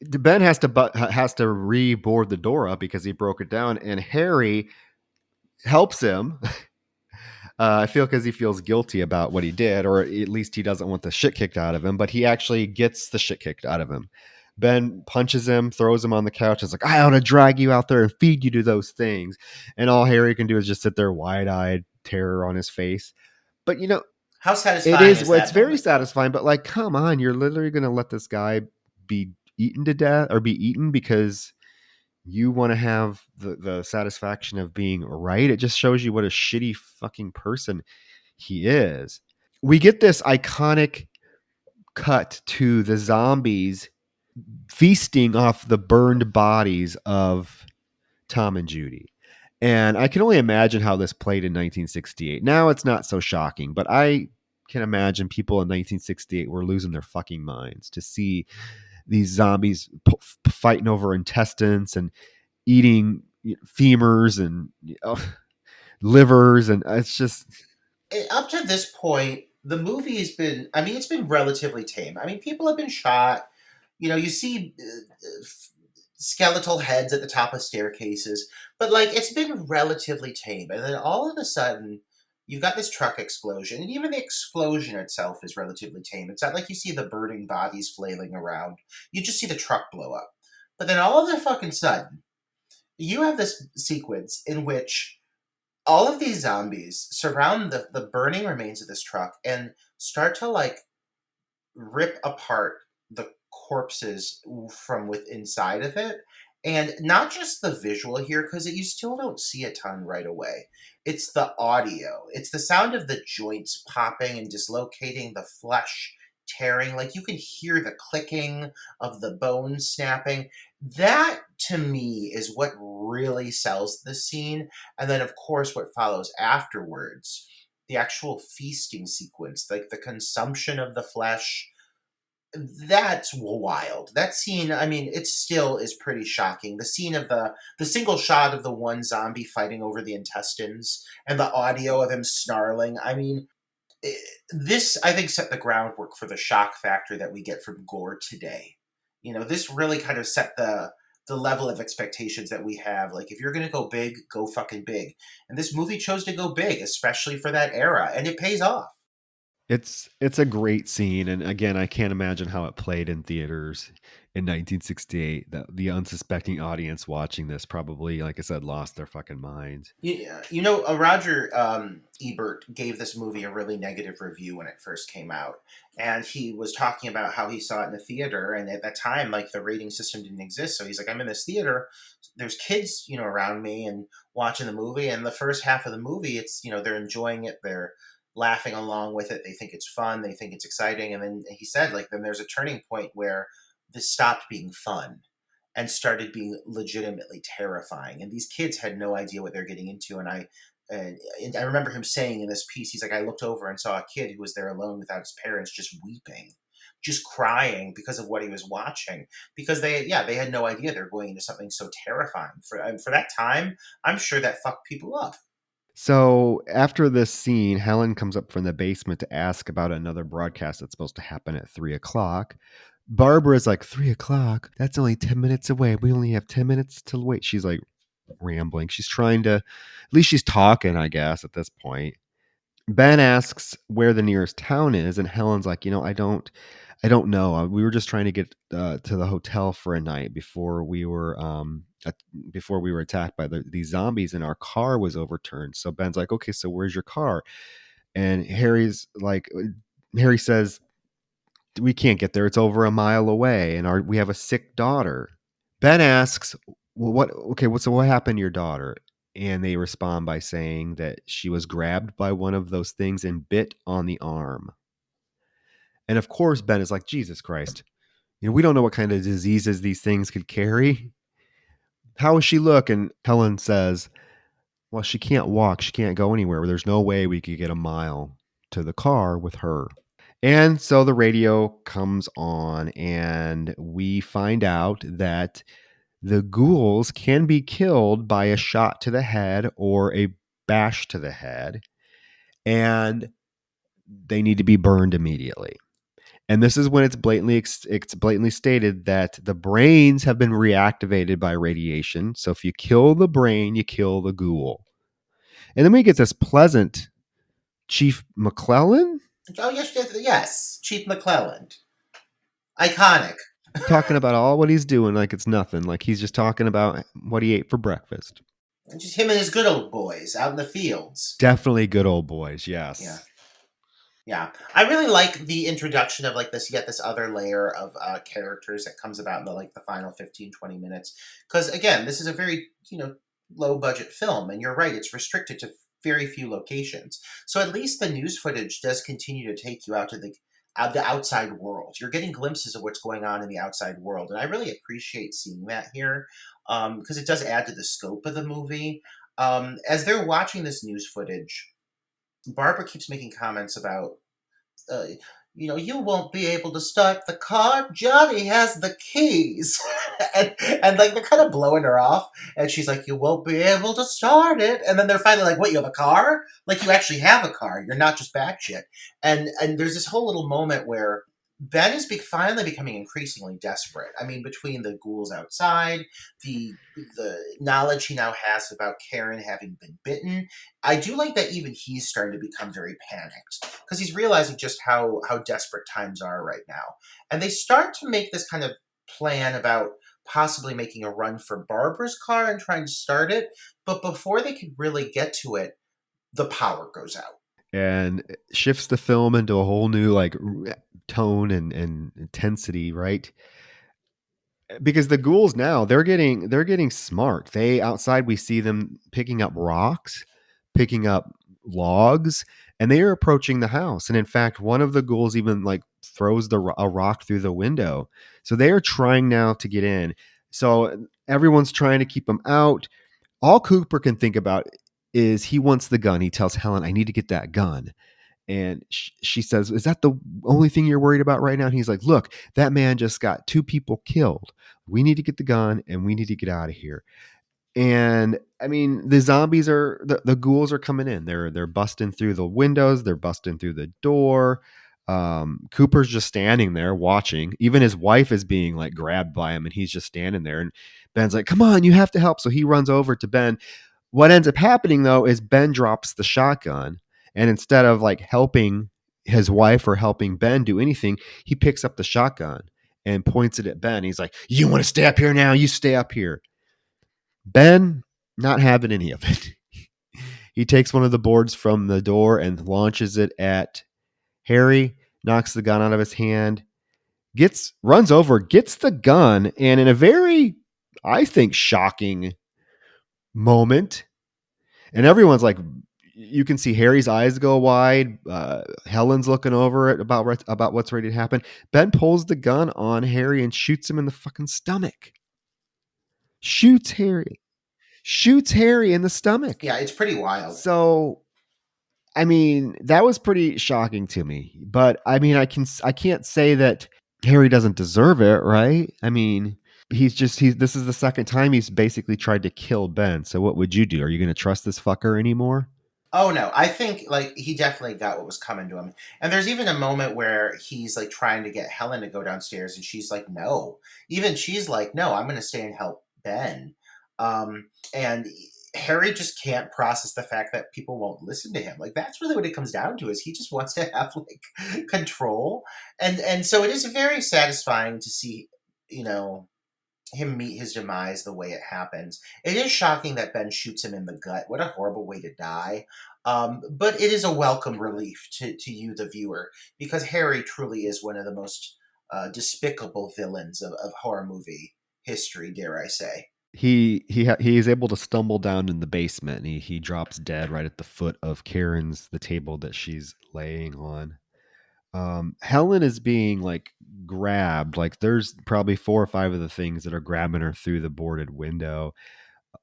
Ben has to re-board the door up because he broke it down, and Harry helps him. I feel because he feels guilty about what he did, or at least he doesn't want the shit kicked out of him, but he actually gets the shit kicked out of him. Ben punches him, throws him on the couch. It's like, "I ought to drag you out there and feed you to those things." And all Harry can do is just sit there, wide-eyed terror on his face. But How it satisfying is. is It's that very moment? satisfying. But like, come on, you're literally going to let this guy be eaten to death or be eaten because you want to have the satisfaction of being right. It just shows you what a shitty fucking person he is. We get this iconic cut to the zombies feasting off the burned bodies of Tom and Judy. And I can only imagine how this played in 1968. Now it's not so shocking, but I can imagine people in 1968 were losing their fucking minds to see these zombies fighting over intestines and eating femurs and livers, and it's just Up to this point, the movie has been, I mean, it's been relatively tame. I mean, people have been shot. You see skeletal heads at the top of staircases, but like it's been relatively tame. And then all of a sudden, you've got this truck explosion, and even the explosion itself is relatively tame. It's not like you see the burning bodies flailing around. You just see the truck blow up. But then all of a fucking sudden, you have this sequence in which all of these zombies surround the burning remains of this truck and start to like rip apart the corpses from inside of it. And not just the visual here, because you still don't see a ton right away. It's the audio. It's the sound of the joints popping and dislocating, the flesh tearing. Like you can hear the clicking of the bones snapping. That to me is what really sells the scene. And then, of course, what follows afterwards, the actual feasting sequence, like the consumption of the flesh, that's wild. That scene, I mean, it still is pretty shocking. The scene of the single shot of the one zombie fighting over the intestines and the audio of him snarling. I mean, this I think set the groundwork for the shock factor that we get from gore today. You know, this really kind of set the level of expectations that we have. Like, if you're going to go big, go fucking big. And this movie chose to go big, especially for that era, and it pays off. It's a great scene, and again, I can't imagine how it played in theaters in 1968. The unsuspecting audience watching this probably, like I said, lost their fucking minds. You know, Roger Ebert gave this movie a really negative review when it first came out, and he was talking about how he saw it in the theater, and at that time, like, the rating system didn't exist. So he's like, I'm in this theater, there's kids, you know, around me and watching the movie, and the first half of the movie, it's, you know, they're enjoying it, they're laughing along with it, they think it's fun, they think it's exciting, and then he said, like, then there's a turning point where this stopped being fun and started being legitimately terrifying. And these kids had no idea what they're getting into. And I remember him saying in this piece, he's like, I looked over and saw a kid who was there alone without his parents, just weeping, just crying because of what he was watching. Because they had no idea they were going into something so terrifying. For that time, I'm sure that fucked people up. So after this scene, Helen comes up from the basement to ask about another broadcast that's supposed to happen at 3 o'clock. Barbara's like, 3 o'clock? That's only 10 minutes away. We only have 10 minutes to wait. She's like rambling. She's trying to, at least she's talking, I guess, at this point. Ben asks where the nearest town is, and Helen's like, I don't know. We were just trying to get to the hotel for a night before we were attacked by these zombies, and our car was overturned. So Ben's like, okay, so where's your car? And Harry says, we can't get there. It's over a mile away, and we have a sick daughter. Ben asks, well, what happened to your daughter? And they respond by saying that she was grabbed by one of those things and bit on the arm. And of course, Ben is like, Jesus Christ, we don't know what kind of diseases these things could carry. How does she look? And Helen says, well, she can't walk. She can't go anywhere. There's no way we could get a mile to the car with her. And so the radio comes on, and we find out that the ghouls can be killed by a shot to the head or a bash to the head, and they need to be burned immediately. And this is when it's blatantly stated that the brains have been reactivated by radiation. So if you kill the brain, you kill the ghoul. And then we get this pleasant Chief McClellan. Oh, yes, Chief McClelland. Iconic. Talking about all what he's doing like it's nothing. Like he's just talking about what he ate for breakfast. Just him and his good old boys out in the fields. Definitely good old boys, yes. Yeah. I really like the introduction of like this other layer of characters that comes about in the final 15, 20 minutes. Because again, this is a very, low budget film, and you're right, it's restricted to very few locations. So at least the news footage does continue to take you out to the outside world. You're getting glimpses of what's going on in the outside world, and I really appreciate seeing that here because it does add to the scope of the movie. As they're watching this news footage, Barbara keeps making comments about, you won't be able to start the car. Johnny has the keys. and like they're kind of blowing her off. And she's like, you won't be able to start it. And then they're finally like, what, you have a car? Like, you actually have a car. You're not just back shit. And there's this whole little moment where Ben is finally becoming increasingly desperate. I mean, between the ghouls outside, the knowledge he now has about Karen having been bitten, I do like that even he's starting to become very panicked because he's realizing just how desperate times are right now. And they start to make this kind of plan about possibly making a run for Barbara's car and trying to start it. But before they could really get to it, the power goes out. and shifts the film into a whole new like tone and intensity, right? Because the ghouls now they're getting smart. They outside we see them picking up rocks, picking up logs, and they are approaching the house. And in fact, one of the ghouls even like throws a rock through the window. So they are trying now to get in. So everyone's trying to keep them out. All Cooper can think about is he wants the gun. He tells Helen, "I need to get that gun." And she says, "Is that the only thing you're worried about right now?" And he's like, "Look, that man just got two people killed. We need to get the gun and we need to get out of here." And I mean, the ghouls are coming in. They're busting through the windows. They're busting through the door. Cooper's just standing there watching. Even his wife is being like grabbed by him, and he's just standing there. And Ben's like, "Come on, you have to help." So he runs over to Ben. What ends up happening though is Ben drops the shotgun, and instead of like helping his wife or helping Ben do anything, he picks up the shotgun and points it at Ben. He's like, "You want to stay up here now? You stay up here." Ben not having any of it. He takes one of the boards from the door and launches it at Harry, knocks the gun out of his hand, runs over, gets the gun, and in a very, I think, shocking moment, and everyone's like, you can see Harry's eyes go wide. Helen's looking over it about what's ready to happen. Ben pulls the gun on Harry and shoots him in the fucking stomach. Shoots Harry. Shoots Harry in the stomach. Yeah, it's pretty wild. So, I mean, that was pretty shocking to me. But I mean, I can't say that Harry doesn't deserve it, right? I mean, this is the second time he's basically tried to kill Ben. So what would you do? Are you going to trust this fucker anymore? Oh no, I think like he definitely got what was coming to him. And there's even a moment where he's like trying to get Helen to go downstairs and she's like, "No." Even she's like, "No, I'm going to stay and help Ben." And Harry just can't process the fact that people won't listen to him. Like that's really what it comes down to is he just wants to have like control. And so it is very satisfying to see, you know, him meet his demise the way it happens. It is shocking that Ben shoots him in the gut. What a horrible way to die. But it is a welcome relief to you, the viewer, because Harry truly is one of the most despicable villains of horror movie history, dare I say. He is able to stumble down in the basement. And he drops dead right at the foot of the table that she's laying on. Helen is being like grabbed. Like there's probably four or five of the things that are grabbing her through the boarded window.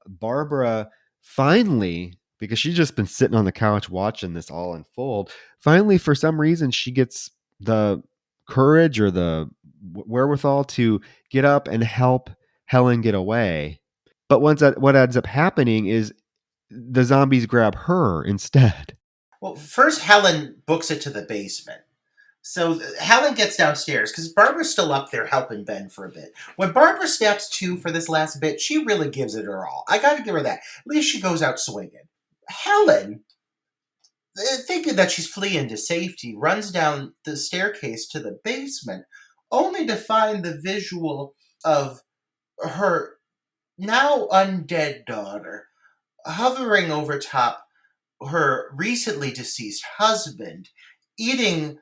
Barbara finally, because she's just been sitting on the couch watching this all unfold, finally, for some reason, she gets the courage or the wherewithal to get up and help Helen get away. But what ends up happening is the zombies grab her instead. Well, first Helen books it to the basement. So Helen gets downstairs because Barbara's still up there helping Ben for a bit. When Barbara steps to for this last bit, she really gives it her all. I got to give her that. At least she goes out swinging. Helen, thinking that she's fleeing to safety, runs down the staircase to the basement, only to find the visual of her now undead daughter hovering over top her recently deceased husband, eating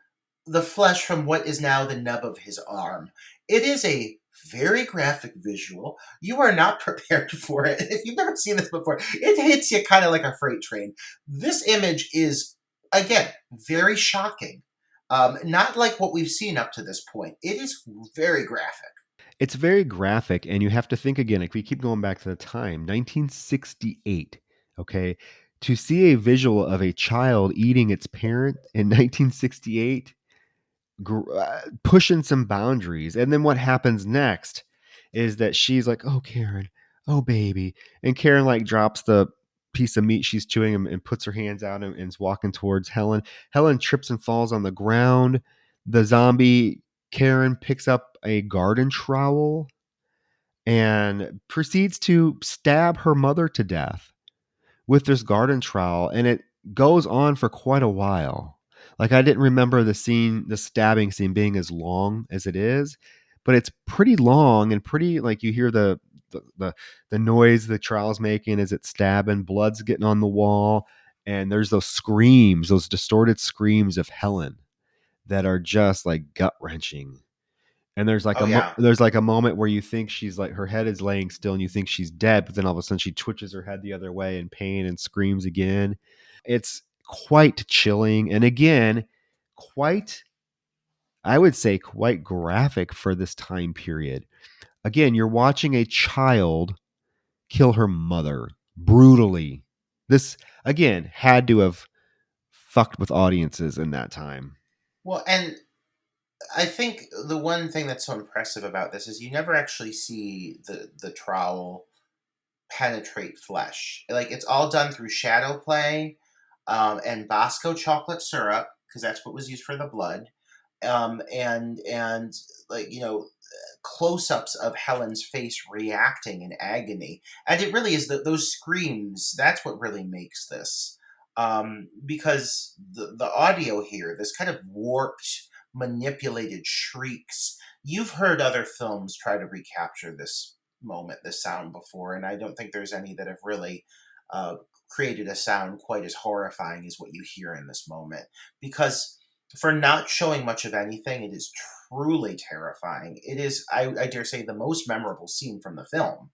the flesh from what is now the nub of his arm. It is a very graphic visual. You are not prepared for it. If you've never seen this before, it hits you kind of like a freight train. This image is, again, very shocking. Not like what we've seen up to this point. It is very graphic. It's very graphic, and you have to think again, like we keep going back to the time, 1968, okay? To see a visual of a child eating its parent in 1968, pushing some boundaries. And then what happens next is that she's like, "Oh, Karen, oh, baby." And Karen like drops the piece of meat she's chewing and puts her hands out and is walking towards Helen. Helen trips and falls on the ground. The zombie Karen picks up a garden trowel and proceeds to stab her mother to death with this garden trowel. And it goes on for quite a while. Like I didn't remember the stabbing scene being as long as it is, but it's pretty long and pretty like you hear the noise the trowel's making as it's stabbing, blood's getting on the wall, And there's those screams, those distorted screams of Helen that are just like gut wrenching. And Oh yeah. there's like a moment where you think she's like her head is laying still and you think she's dead, but then all of a sudden she twitches her head the other way in pain and screams again. It's quite chilling, and again, quite, I would say, quite graphic for this time period. Again, you're watching a child kill her mother brutally. This again had to have fucked with audiences in that time. Well, and I think the one thing that's so impressive about this is you never actually see the trowel penetrate flesh. Like it's all done through shadow play, and Bosco chocolate syrup because that's what was used for the blood, and like close-ups of Helen's face reacting in agony, and it really is those screams. That's what really makes this, because the audio here, this kind of warped, manipulated shrieks. You've heard other films try to recapture this moment, this sound before, and I don't think there's any that have really uh, created a sound quite as horrifying as what you hear in this moment. Because for not showing much of anything, it is truly terrifying. It is, I dare say, the most memorable scene from the film.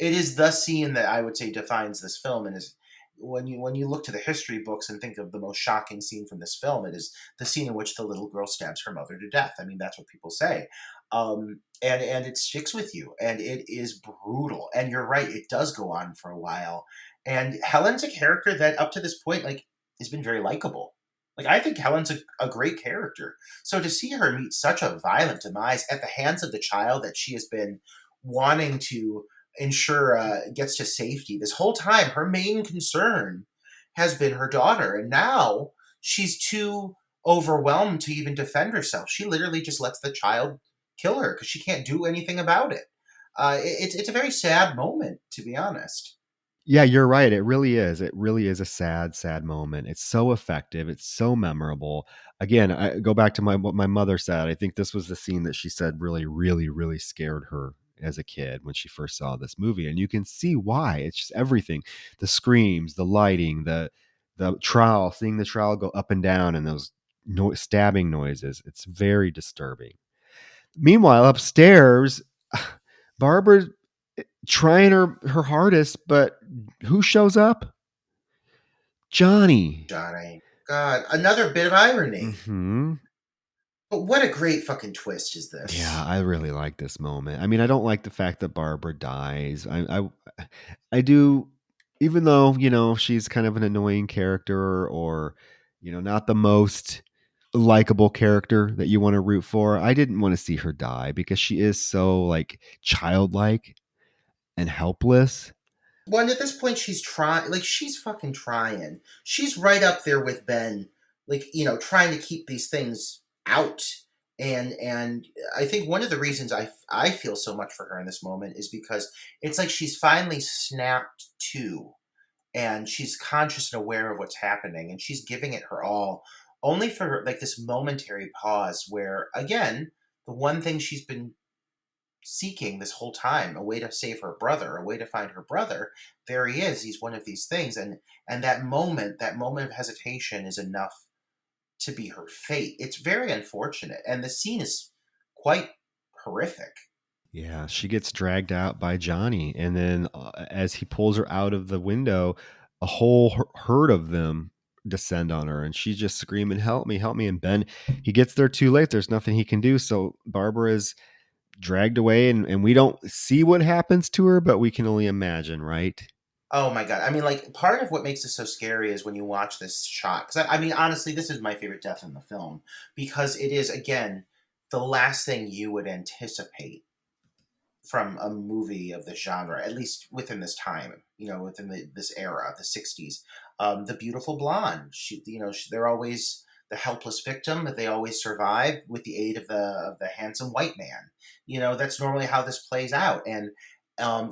It is the scene that I would say defines this film, and is when you look to the history books and think of the most shocking scene from this film, it is the scene in which the little girl stabs her mother to death. I mean, that's what people say, and it sticks with you, and it is brutal. And you're right, it does go on for a while. And Helen's a character that up to this point, like, has been very likable. Like I think Helen's a great character. So to see her meet such a violent demise at the hands of the child that she has been wanting to ensure gets to safety this whole time, her main concern has been her daughter, and now she's too overwhelmed to even defend herself. She literally just lets the child kill her because she can't do anything about it. It's a very sad moment, to be honest. Yeah, you're right. It really is. It really is a sad, sad moment. It's so effective. It's so memorable. Again, I go back to what my mother said. I think this was the scene that she said really, really, really scared her as a kid when she first saw this movie. And you can see why. It's just everything. The screams, the lighting, the trowel, seeing the trowel go up and down and those stabbing noises. It's very disturbing. Meanwhile, upstairs, Barbara trying her hardest, but who shows up? Johnny. Johnny, God, another bit of irony. Hmm. But what a great fucking twist is Yeah, this? I really like this moment. I mean, I don't like the fact that Barbara dies. I do, even though she's kind of an annoying character, or not the most likable character that you want to root for. I didn't want to see her die because she is so like childlike and helpless. Well, and at this point, she's trying, like, she's fucking trying. She's right up there with Ben, like, trying to keep these things out. And I think one of the reasons I feel so much for her in this moment is because it's like she's finally snapped to, and she's conscious and aware of what's happening, and she's giving it her all, only for like this momentary pause where, again, the one thing she's been seeking this whole time, a way to save her brother, a way to find her brother. There he is. He's one of these things, and that moment of hesitation is enough to be her fate. It's very unfortunate, and the scene is quite horrific. Yeah, she gets dragged out by Johnny, and then as he pulls her out of the window, a whole herd of them descend on her, and she's just screaming, "Help me, help me!" And Ben, he gets there too late. There's nothing he can do. So Barbara is dragged away, and we don't see what happens to her, but we can only imagine, right? Oh my god! I mean, like, part of what makes it so scary is when you watch this shot. Because I mean, honestly, this is my favorite death in the film because it is, again, the last thing you would anticipate from a movie of this genre, at least within this time, within this era, the '60s. The beautiful blonde. They're always the helpless victim, but they always survive with the aid of the handsome white man. That's normally how this plays out, and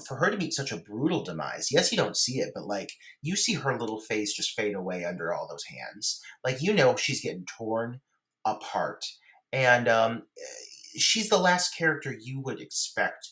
for her to meet such a brutal demise, yes, you don't see it, but like you see her little face just fade away under all those hands. Like she's getting torn apart, and she's the last character you would expect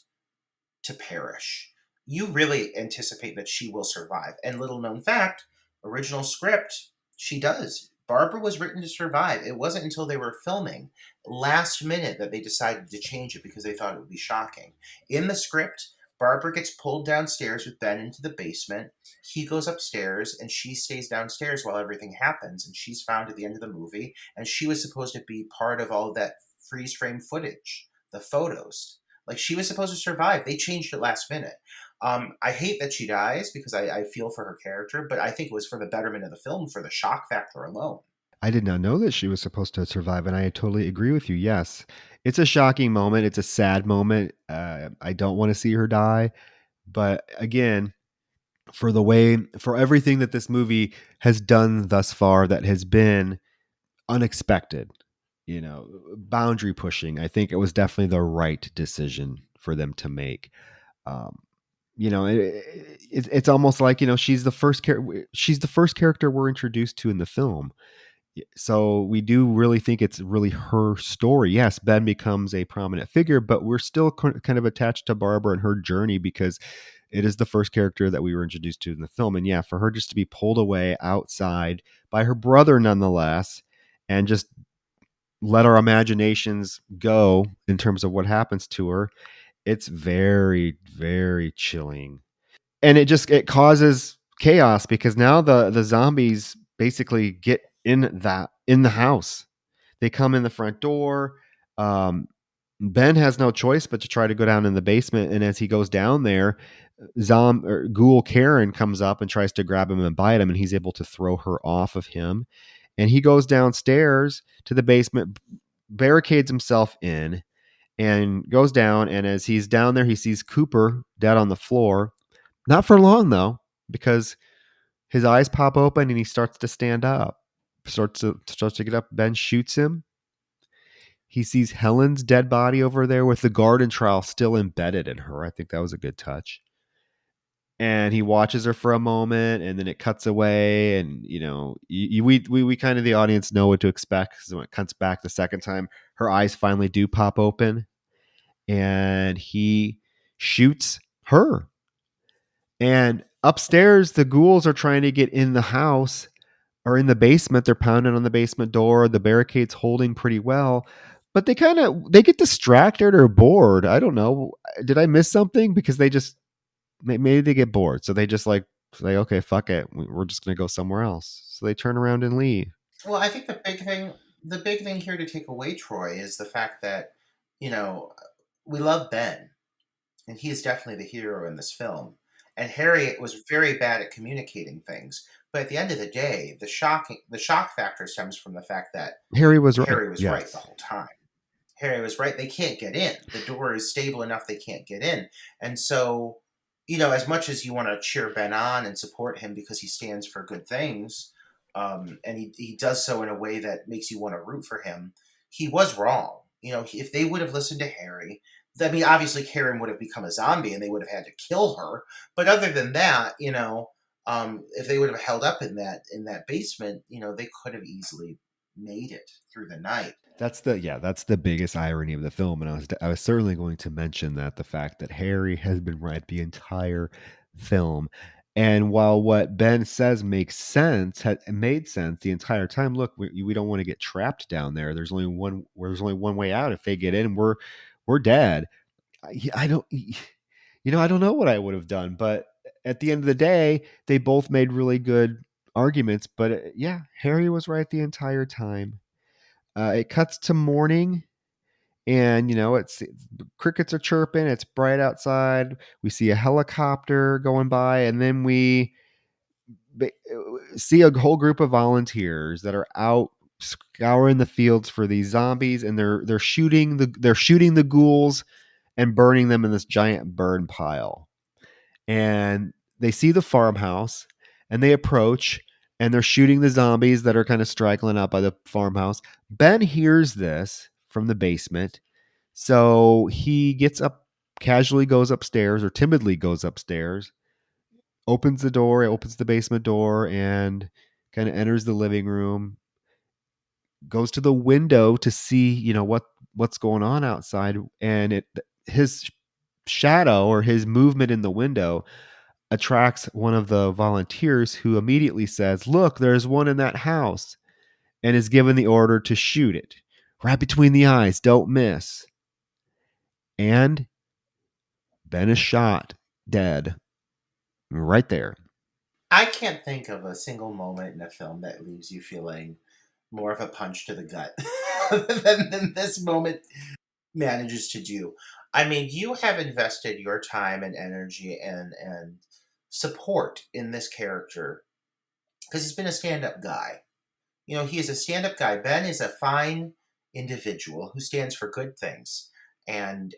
to perish. You really anticipate that she will survive. And little known fact, original script, she does. Barbara was written to survive. It wasn't until they were filming last minute that they decided to change it because they thought it would be shocking. In the script, Barbara gets pulled downstairs with Ben into the basement. He goes upstairs and she stays downstairs while everything happens. And she's found at the end of the movie. And she was supposed to be part of all of that freeze frame footage, the photos. Like she was supposed to survive. They changed it last minute. I hate that she dies because I feel for her character, but I think it was for the betterment of the film, for the shock factor alone. I did not know that she was supposed to survive, and I totally agree with you. Yes, it's a shocking moment. It's a sad moment. I don't want to see her die, but again, for everything that this movie has done thus far, that has been unexpected, boundary pushing. I think it was definitely the right decision for them to make. Um, it's almost like she's the first character we're introduced to in the film. So we do really think it's really her story. Yes, Ben becomes a prominent figure, but we're still kind of attached to Barbara and her journey because it is the first character that we were introduced to in the film. And yeah, for her just to be pulled away outside by her brother nonetheless, and just let our imaginations go in terms of what happens to her, it's very, very chilling. And it causes chaos because now the zombies basically get in the house. They come in the front door. Ben has no choice but to try to go down in the basement, and as he goes down there, ghoul Karen comes up and tries to grab him and bite him, and he's able to throw her off of him. And he goes downstairs to the basement, barricades himself in, and goes down. And as he's down there, he sees Cooper dead on the floor. Not for long though, because his eyes pop open and he starts to stand up, starts to get up. Ben shoots him. He sees Helen's dead body over there with the garden trowel still embedded in her. I think that was a good touch. And he watches her for a moment, and then it cuts away. And we kind of, the audience, know what to expect. So when it cuts back the second time, her eyes finally do pop open, and he shoots her. And upstairs, the ghouls are trying to get in the house or in the basement. They're pounding on the basement door. The barricade's holding pretty well, but they get distracted or bored. I don't know. Did I miss something? Because maybe they get bored. So they just like say, okay, fuck it. We're just going to go somewhere else. So they turn around and leave. Well, I think the big thing here to take away, Troy, is the fact that, you know, we love Ben, and he is definitely the hero in this film. And Harry was very bad at communicating things. But at the end of the day, the shock factor stems from the fact that Harry was right. Harry was right the Yes. whole time. Harry was right. They can't get in. The door is stable enough they can't get in. And so, as much as you want to cheer Ben on and support him because he stands for good things, and he does so in a way that makes you want to root for him, he was wrong. If they would have listened to Harry, I mean, obviously Karen would have become a zombie and they would have had to kill her. But other than that, if they would have held up in that basement, they could have easily made it through the night. That's the biggest irony of the film, and I was certainly going to mention that, the fact that Harry has been right the entire film. And while what Ben says makes sense, had made sense the entire time. Look, we don't want to get trapped down there. There's only one way out. If they get in, we're dead. I don't I don't know what I would have done, but at the end of the day, they both made really good arguments. But yeah, Harry was right the entire time. It cuts to morning, and it's crickets are chirping. It's bright outside. We see a helicopter going by, and then we see a whole group of volunteers that are out scouring the fields for these zombies, and they're shooting the ghouls and burning them in this giant burn pile. And they see the farmhouse, and they approach, and they're shooting the zombies that are kind of straggling up by the farmhouse. Ben hears this from the basement, so he gets up, casually goes upstairs, or timidly goes upstairs, opens the basement door, and kind of enters the living room, goes to the window to see what's going on outside. And his shadow, or his movement in the window, attracts one of the volunteers who immediately says, "Look, there's one in that house," and is given the order to shoot it right between the eyes, don't miss. And Ben is shot dead right there. I can't think of a single moment in a film that leaves you feeling more of a punch to the gut than this moment manages to do. I mean, you have invested your time and energy and support in this character because he's been a stand-up guy. You know, he is a stand-up guy. Ben is a fine individual who stands for good things. And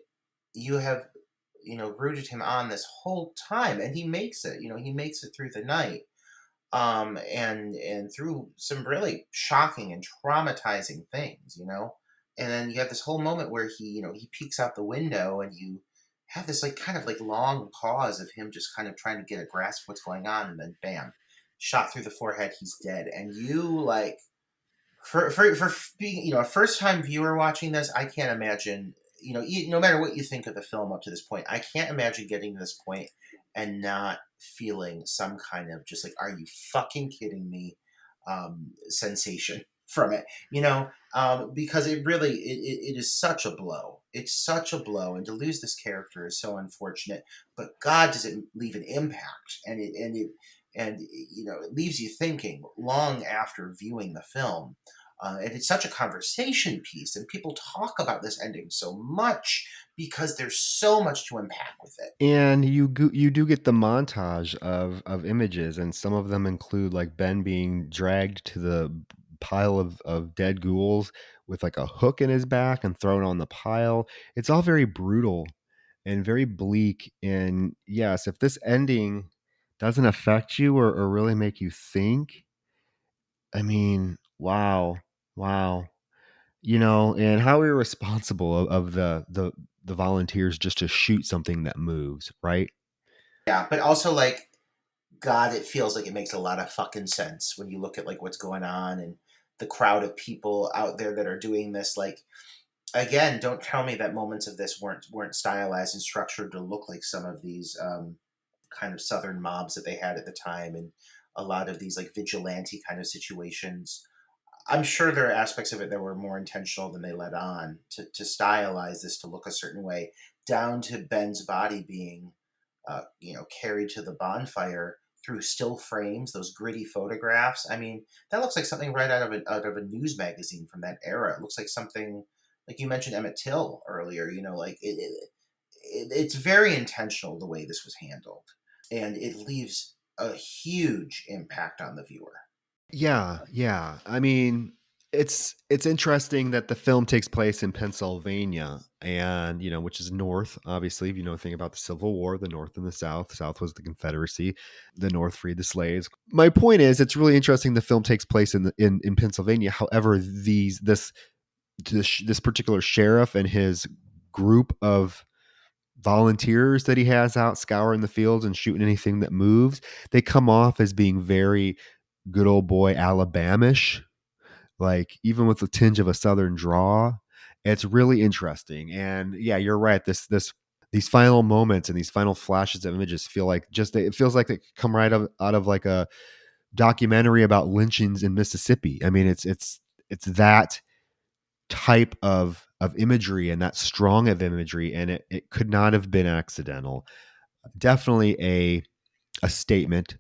you have, rooted him on this whole time, and he makes it. He makes it through the night, and through some really shocking and traumatizing things. And then you have this whole moment where he peeks out the window, and you have this like kind of like long pause of him just kind of trying to get a grasp of what's going on, and then bam, shot through the forehead, he's dead. And you like for being a first time viewer watching this, I can't imagine, no matter what you think of the film up to this point, I can't imagine getting to this point and not feeling some kind of just like, are you fucking kidding me, sensation from it, because it really it is such a blow. It's such a blow, and to lose this character is so unfortunate. But God, does it leave an impact, and it leaves you thinking long after viewing the film. And it's such a conversation piece, and people talk about this ending so much because there's so much to unpack with it. And you do get the montage of images, and some of them include like Ben being dragged to the pile of dead ghouls with like a hook in his back and thrown on the pile. It's all very brutal and very bleak. And yes, if this ending doesn't affect you or really make you think, I mean, wow, wow. And how irresponsible of the volunteers just to shoot something that moves, right? Yeah, but also like God, it feels like it makes a lot of fucking sense when you look at like what's going on and the crowd of people out there that are doing this. Like, again, don't tell me that moments of this weren't stylized and structured to look like some of these kind of southern mobs that they had at the time, and a lot of these like vigilante kind of situations. I'm sure there are aspects of it that were more intentional than they let on to stylize this to look a certain way, down to Ben's body being, carried to the bonfire through still frames, those gritty photographs. I mean, that looks like something right out of a news magazine from that era. It looks like something like you mentioned Emmett Till earlier. Like it's very intentional the way this was handled, and it leaves a huge impact on the viewer. Yeah, yeah. I mean, it's interesting that the film takes place in Pennsylvania and, which is north, obviously, if you know anything about the Civil War, the North and the South. South was the Confederacy, the North freed the slaves. My point is it's really interesting the film takes place in Pennsylvania. However, this particular sheriff and his group of volunteers that he has out scouring the fields and shooting anything that moves, they come off as being very good old boy Alabamish, like even with a tinge of a southern draw. It's really interesting. And yeah, you're right. These final moments and these final flashes of images feel like it feels like they come right out of like a documentary about lynchings in Mississippi. I mean, it's that type of imagery and that strong of imagery, and it could not have been accidental. Definitely a statement.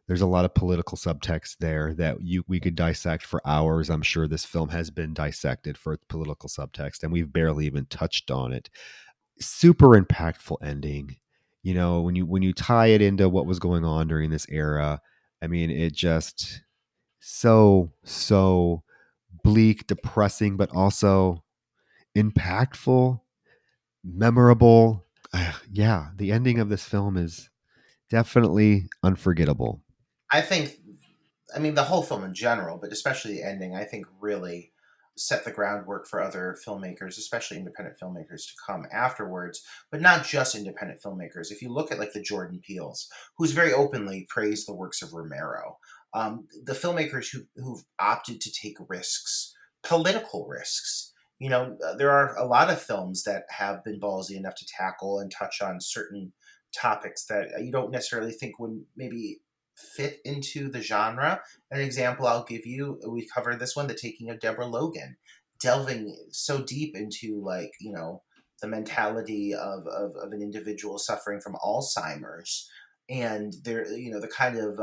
There's a lot of political subtext there that we could dissect for hours. I'm sure this film has been dissected for its political subtext, and we've barely even touched on it. Super impactful ending. When you tie it into what was going on during this era, I mean, it just so bleak, depressing, but also impactful, memorable. Yeah, the ending of this film is definitely unforgettable. I think, I mean, the whole film in general, but especially the ending, I think really set the groundwork for other filmmakers, especially independent filmmakers, to come afterwards. But not just independent filmmakers. If you look at like the Jordan Peels, who's very openly praised the works of Romero, the filmmakers who've opted to take risks, political risks. There are a lot of films that have been ballsy enough to tackle and touch on certain topics that you don't necessarily think would maybe fit into the genre. An example I'll give you, we covered this one, The Taking of Deborah Logan, delving so deep into, like, the mentality of an individual suffering from Alzheimer's, and there, the kind of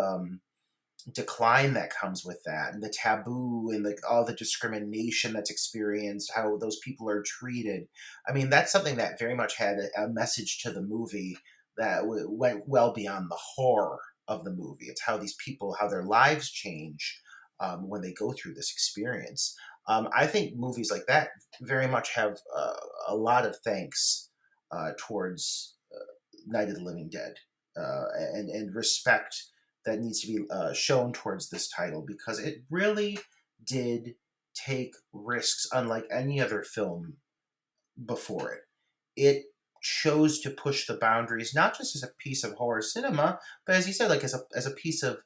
decline that comes with that, and the taboo, and all the discrimination that's experienced, how those people are treated. I mean, that's something that very much had a message to the movie that went well beyond the horror of the movie. It's how these people, how their lives change when they go through this experience. I think movies like that very much have a lot of thanks towards Night of the Living Dead, and respect that needs to be shown towards this title, because it really did take risks unlike any other film before it. It chose to push the boundaries, not just as a piece of horror cinema, but as you said, like as a piece of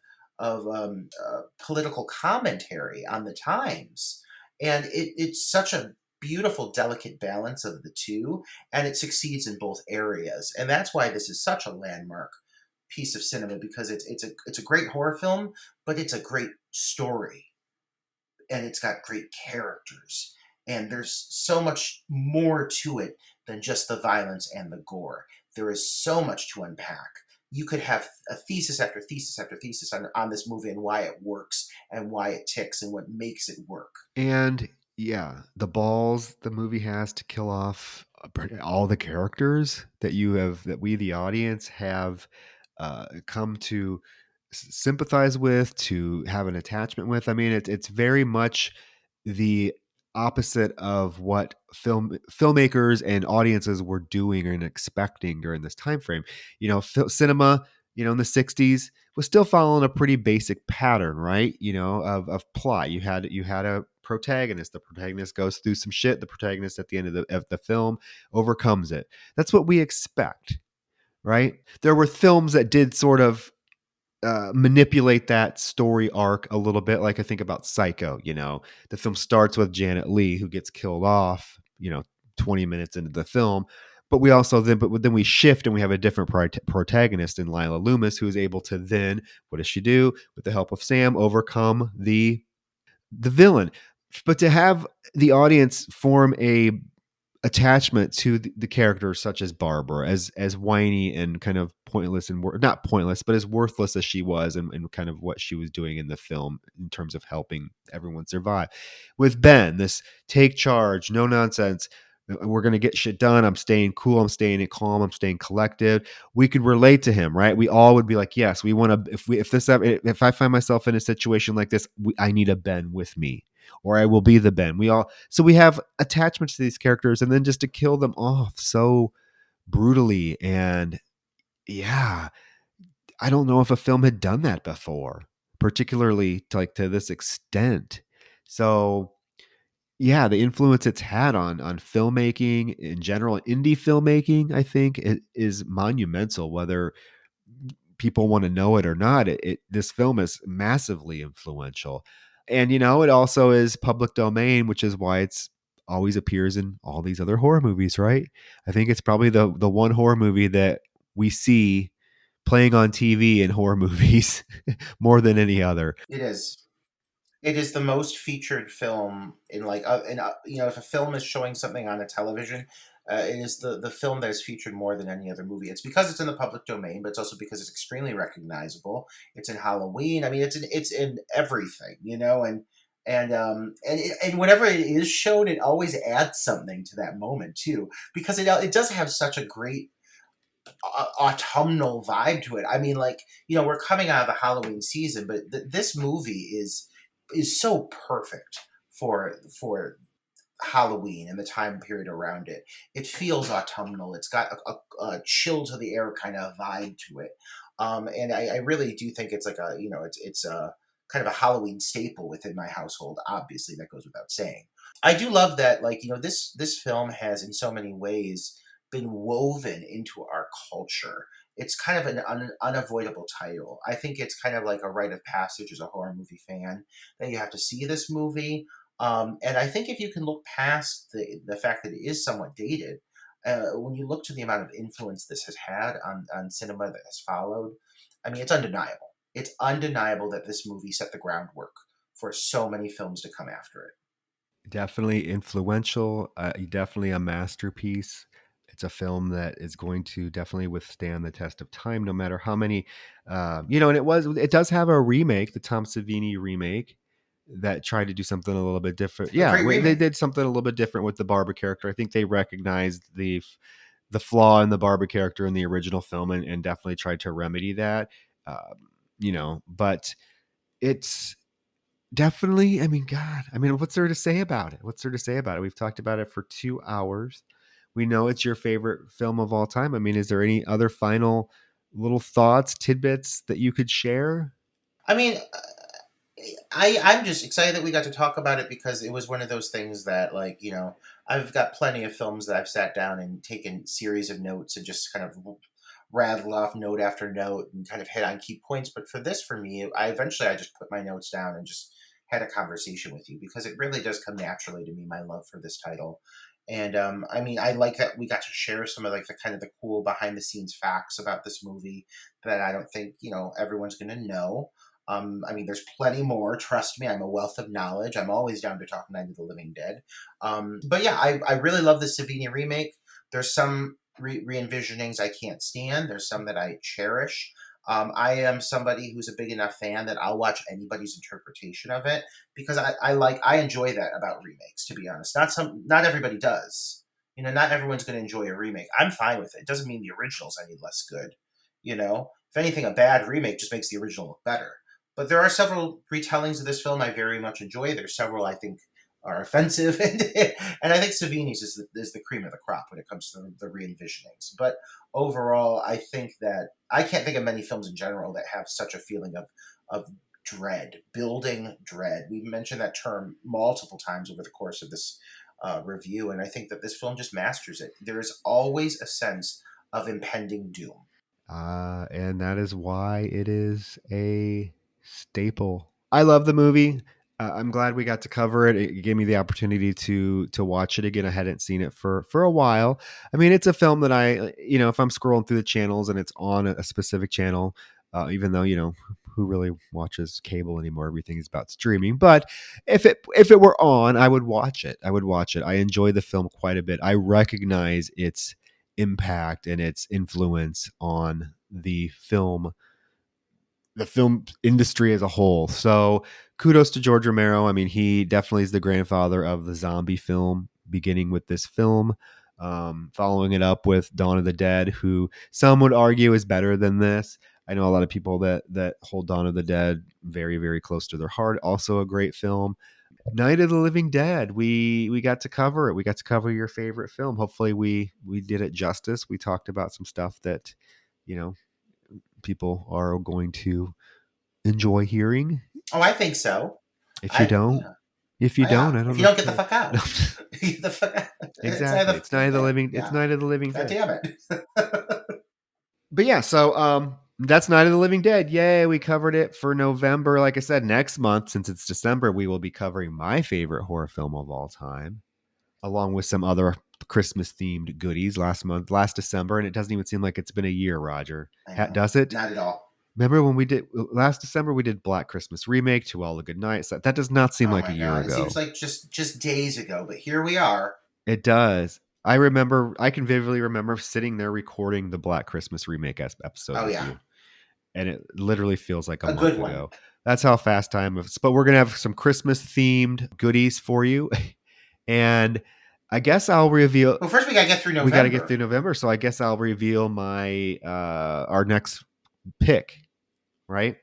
political commentary on the times. And it's such a beautiful, delicate balance of the two, and it succeeds in both areas. And that's why this is such a landmark piece of cinema, because it's a great horror film, but it's a great story, and it's got great characters, and there's so much more to it than just the violence and the gore. There is so much to unpack. You could have a thesis after thesis after thesis on this movie, and why it works, and why it ticks, and what makes it work. And yeah, the balls the movie has to kill off all the characters that we, the audience, have come to sympathize with, to have an attachment with. I mean, it's very much the opposite of what filmmakers and audiences were doing and expecting during this time frame. Cinema, in the 60s was still following a pretty basic pattern, right? Of plot. You had a protagonist. The protagonist goes through some shit. The protagonist at the end of the film overcomes it. That's what we expect, right? There were films that did sort of manipulate that story arc a little bit. Like I think about Psycho. The film starts with Janet Leigh, who gets killed off, 20 minutes into the film. But then we shift and we have a different protagonist in Lila Loomis, who is able to then, what does she do? With the help of Sam, overcome the villain. But to have the audience form a attachment to the characters such as Barbara, as whiny and kind of pointless, and not pointless, but as worthless as she was, and kind of what she was doing in the film in terms of helping everyone survive. With Ben, this take charge, no nonsense, we're going to get shit done, I'm staying cool, I'm staying calm, I'm staying collected. We could relate to him, right? We all would be like, yes, we want to, if I find myself in a situation like this, I need a Ben with me, or I will be the Ben. So we have attachments to these characters, and then just to kill them off so brutally. And yeah, I don't know if a film had done that before, particularly to this extent. So yeah, the influence it's had on filmmaking in general, indie filmmaking, I think it is monumental. Whether people want to know it or not, this film is massively influential. And it also is public domain, which is why it's always appears in all these other horror movies, right? I think it's probably the one horror movie that we see playing on TV in horror movies more than any other. It is. It is the most featured film in, like, if a film is showing something on a television, it is the film that is featured more than any other movie. It's because it's in the public domain, but it's also because it's extremely recognizable. It's in Halloween. I mean, it's in everything, and whenever it is shown, it always adds something to that moment too, because it does have such a great autumnal vibe to it. I mean, like, we're coming out of the Halloween season, but this movie is so perfect for Halloween and the time period around it. It feels autumnal. It's got a chill to the air kind of vibe to it, and I really do think it's like it's a kind of a Halloween staple within my household. Obviously, that goes without saying. I do love that, like, this film has in so many ways been woven into our culture. It's kind of an unavoidable title. I think it's kind of like a rite of passage as a horror movie fan that you have to see this movie. And I think if you can look past the fact that it is somewhat dated, when you look to the amount of influence this has had on cinema that has followed, I mean, it's undeniable. It's undeniable that this movie set the groundwork for so many films to come after it. Definitely influential, definitely a masterpiece. It's a film that is going to definitely withstand the test of time, no matter how many, and it does have a remake, the Tom Savini remake, that tried to do something a little bit different. A Yeah, great they remake. did something a little bit different with the Barber character. I think they recognized the flaw in the Barber character in the original film, and definitely tried to remedy that. But it's definitely, I mean, God, I mean, what's there to say about it? What's there to say about it? We've talked about it for 2 hours. We know it's your favorite film of all time. I mean, is there any other final little thoughts, tidbits that you could share? I mean, I'm just excited that we got to talk about it because it was one of those things that, like, I've got plenty of films that I've sat down and taken series of notes and just kind of rattled off note after note and kind of hit on key points. But for this, for me, I just put my notes down and just had a conversation with you because it really does come naturally to me, my love for this title. And I mean, I like that we got to share some of like the kind of the cool behind the scenes facts about this movie that I don't think everyone's going to know. I mean, there's plenty more. Trust me, I'm a wealth of knowledge. I'm always down to talk Night of the Living Dead. But yeah, I really love the Savini remake. There's some re-envisionings I can't stand. There's some that I cherish. I am somebody who's a big enough fan that I'll watch anybody's interpretation of it because I enjoy that about remakes. To be honest, not everybody does. Not everyone's going to enjoy a remake. I'm fine with it. It doesn't mean the original's any less good. If anything, a bad remake just makes the original look better. But there are several retellings of this film I very much enjoy. There's several I think are offensive, and I think Savini's is the cream of the crop when it comes to the re-envisionings. But overall, I think that I can't think of many films in general that have such a feeling of dread, building dread. We've mentioned that term multiple times over the course of this review, and I think that this film just masters it. There is always a sense of impending doom. And that is why it is a staple. I love the movie. I'm glad we got to cover it. It gave me the opportunity to watch it again. I hadn't seen it for a while. I mean, it's a film that if I'm scrolling through the channels and it's on a specific channel, even though who really watches cable anymore? Everything is about streaming. But if it were on, I would watch it. I enjoy the film quite a bit. I recognize its impact and its influence on the film industry as a whole. So kudos to George Romero. I mean, he definitely is the grandfather of the zombie film, beginning with this film, following it up with Dawn of the Dead, who some would argue is better than this. I know a lot of people that hold Dawn of the Dead very, very close to their heart. Also a great film. Night of the Living Dead. We got to cover it. We got to cover your favorite film. Hopefully we did it justice. We talked about some stuff that, people are going to enjoy hearing. Oh, I think so. If you don't, Yeah. if you don't, I don't know. If you don't, get the fuck out. Get the fuck out. Exactly. It's Night of the Living. Yeah. It's Night of the Living God Dead. damn it. But yeah, so that's Night of the Living Dead. Yay, we covered it for November. Like I said, next month, since it's December, we will be covering my favorite horror film of all time, along with some other Christmas themed goodies last December. And it doesn't even seem like it's been a year, Roger. Does it? Not at all. Remember when we did last December, we did Black Christmas remake, To All the Good Nights. That does not seem like a year ago. It seems like just days ago, but here we are. It does. I can vividly remember sitting there recording the Black Christmas remake episode with you. And it literally feels like a month good ago. One. That's how fast time is. But we're going to have some Christmas themed goodies for you. And I guess I'll reveal. Well, first we got to get through November. We got to get through November. So I guess I'll reveal my, our next pick, right?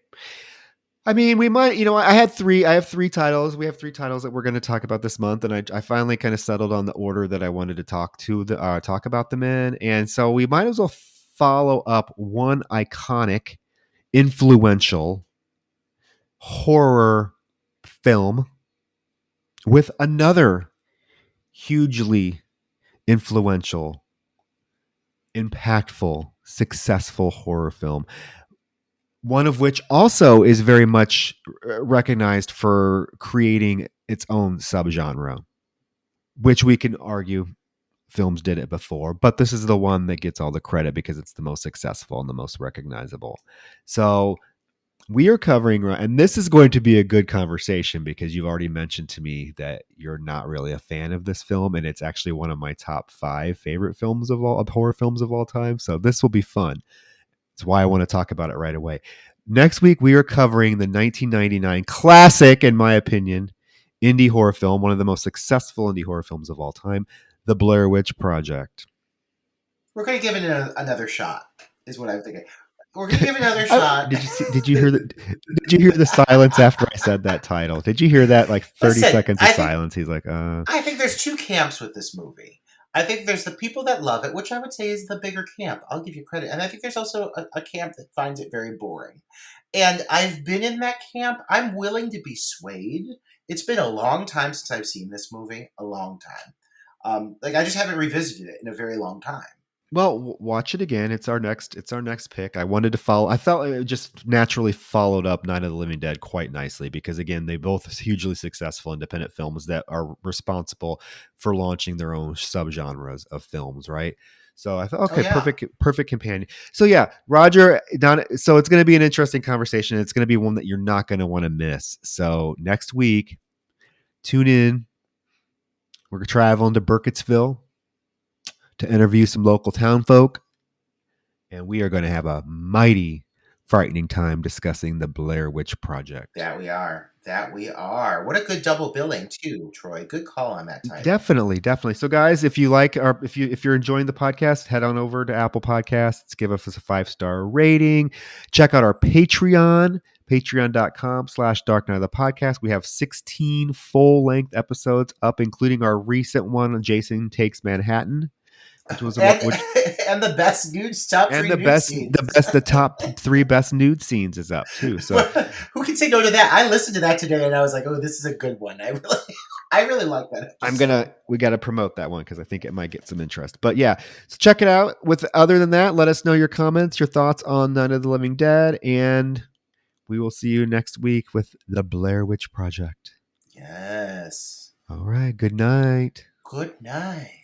I mean, we might, I have three titles. We have 3 titles that we're going to talk about this month. And I finally kind of settled on the order that I wanted to talk about them in. And so we might as well follow up one iconic, influential horror film with another hugely influential, impactful, successful horror film. One of which also is very much recognized for creating its own subgenre, which we can argue films did it before, but this is the one that gets all the credit because it's the most successful and the most recognizable. So we are covering, and this is going to be a good conversation because you've already mentioned to me that you're not really a fan of this film, and it's actually one of my top 5 favorite films of horror films of all time. So this will be fun. That's why I want to talk about it right away. Next week, we are covering the 1999 classic, in my opinion, indie horror film, one of the most successful indie horror films of all time, The Blair Witch Project. We're going to give it another shot, is what I'm thinking. We're going to give it another shot. Did you hear the silence after I said that title? Did you hear that? Like 30 seconds of silence. He's like, I think there's 2 camps with this movie. I think there's the people that love it, which I would say is the bigger camp. I'll give you credit. And I think there's also a camp that finds it very boring. And I've been in that camp. I'm willing to be swayed. It's been a long time since I've seen this movie. A long time. I just haven't revisited it in a very long time. Well, watch it again. It's our next pick. I wanted to follow. I felt it just naturally followed up Night of the Living Dead quite nicely because again, they both hugely successful independent films that are responsible for launching their own subgenres of films, right? So I thought, okay, perfect companion. So yeah, Roger, so it's going to be an interesting conversation. It's going to be one that you're not going to want to miss. So next week, tune in. We're traveling to Burkittsville to interview some local town folk, and we are going to have a mighty frightening time discussing the Blair Witch Project. That we are. What a good double billing too, Troy. Good call on that title. Definitely. So guys, if you like if you're enjoying the podcast, head on over to Apple Podcasts, give us a 5-star rating. Check out our Patreon, patreon.com/Dark Night of the Podcast. We have 16 full-length episodes up, including our recent one on Jason Takes Manhattan. And the best nude top and 3 nude scenes. the top 3 best nude scenes is up too. So who can say no to that? I listened to that today and I was like, oh, this is a good one. I really like that episode. We got to promote that one because I think it might get some interest. But yeah, so check it out. Other than that, let us know your comments, your thoughts on Night of the Living Dead, and we will see you next week with the Blair Witch Project. Yes. All right. Good night. Good night.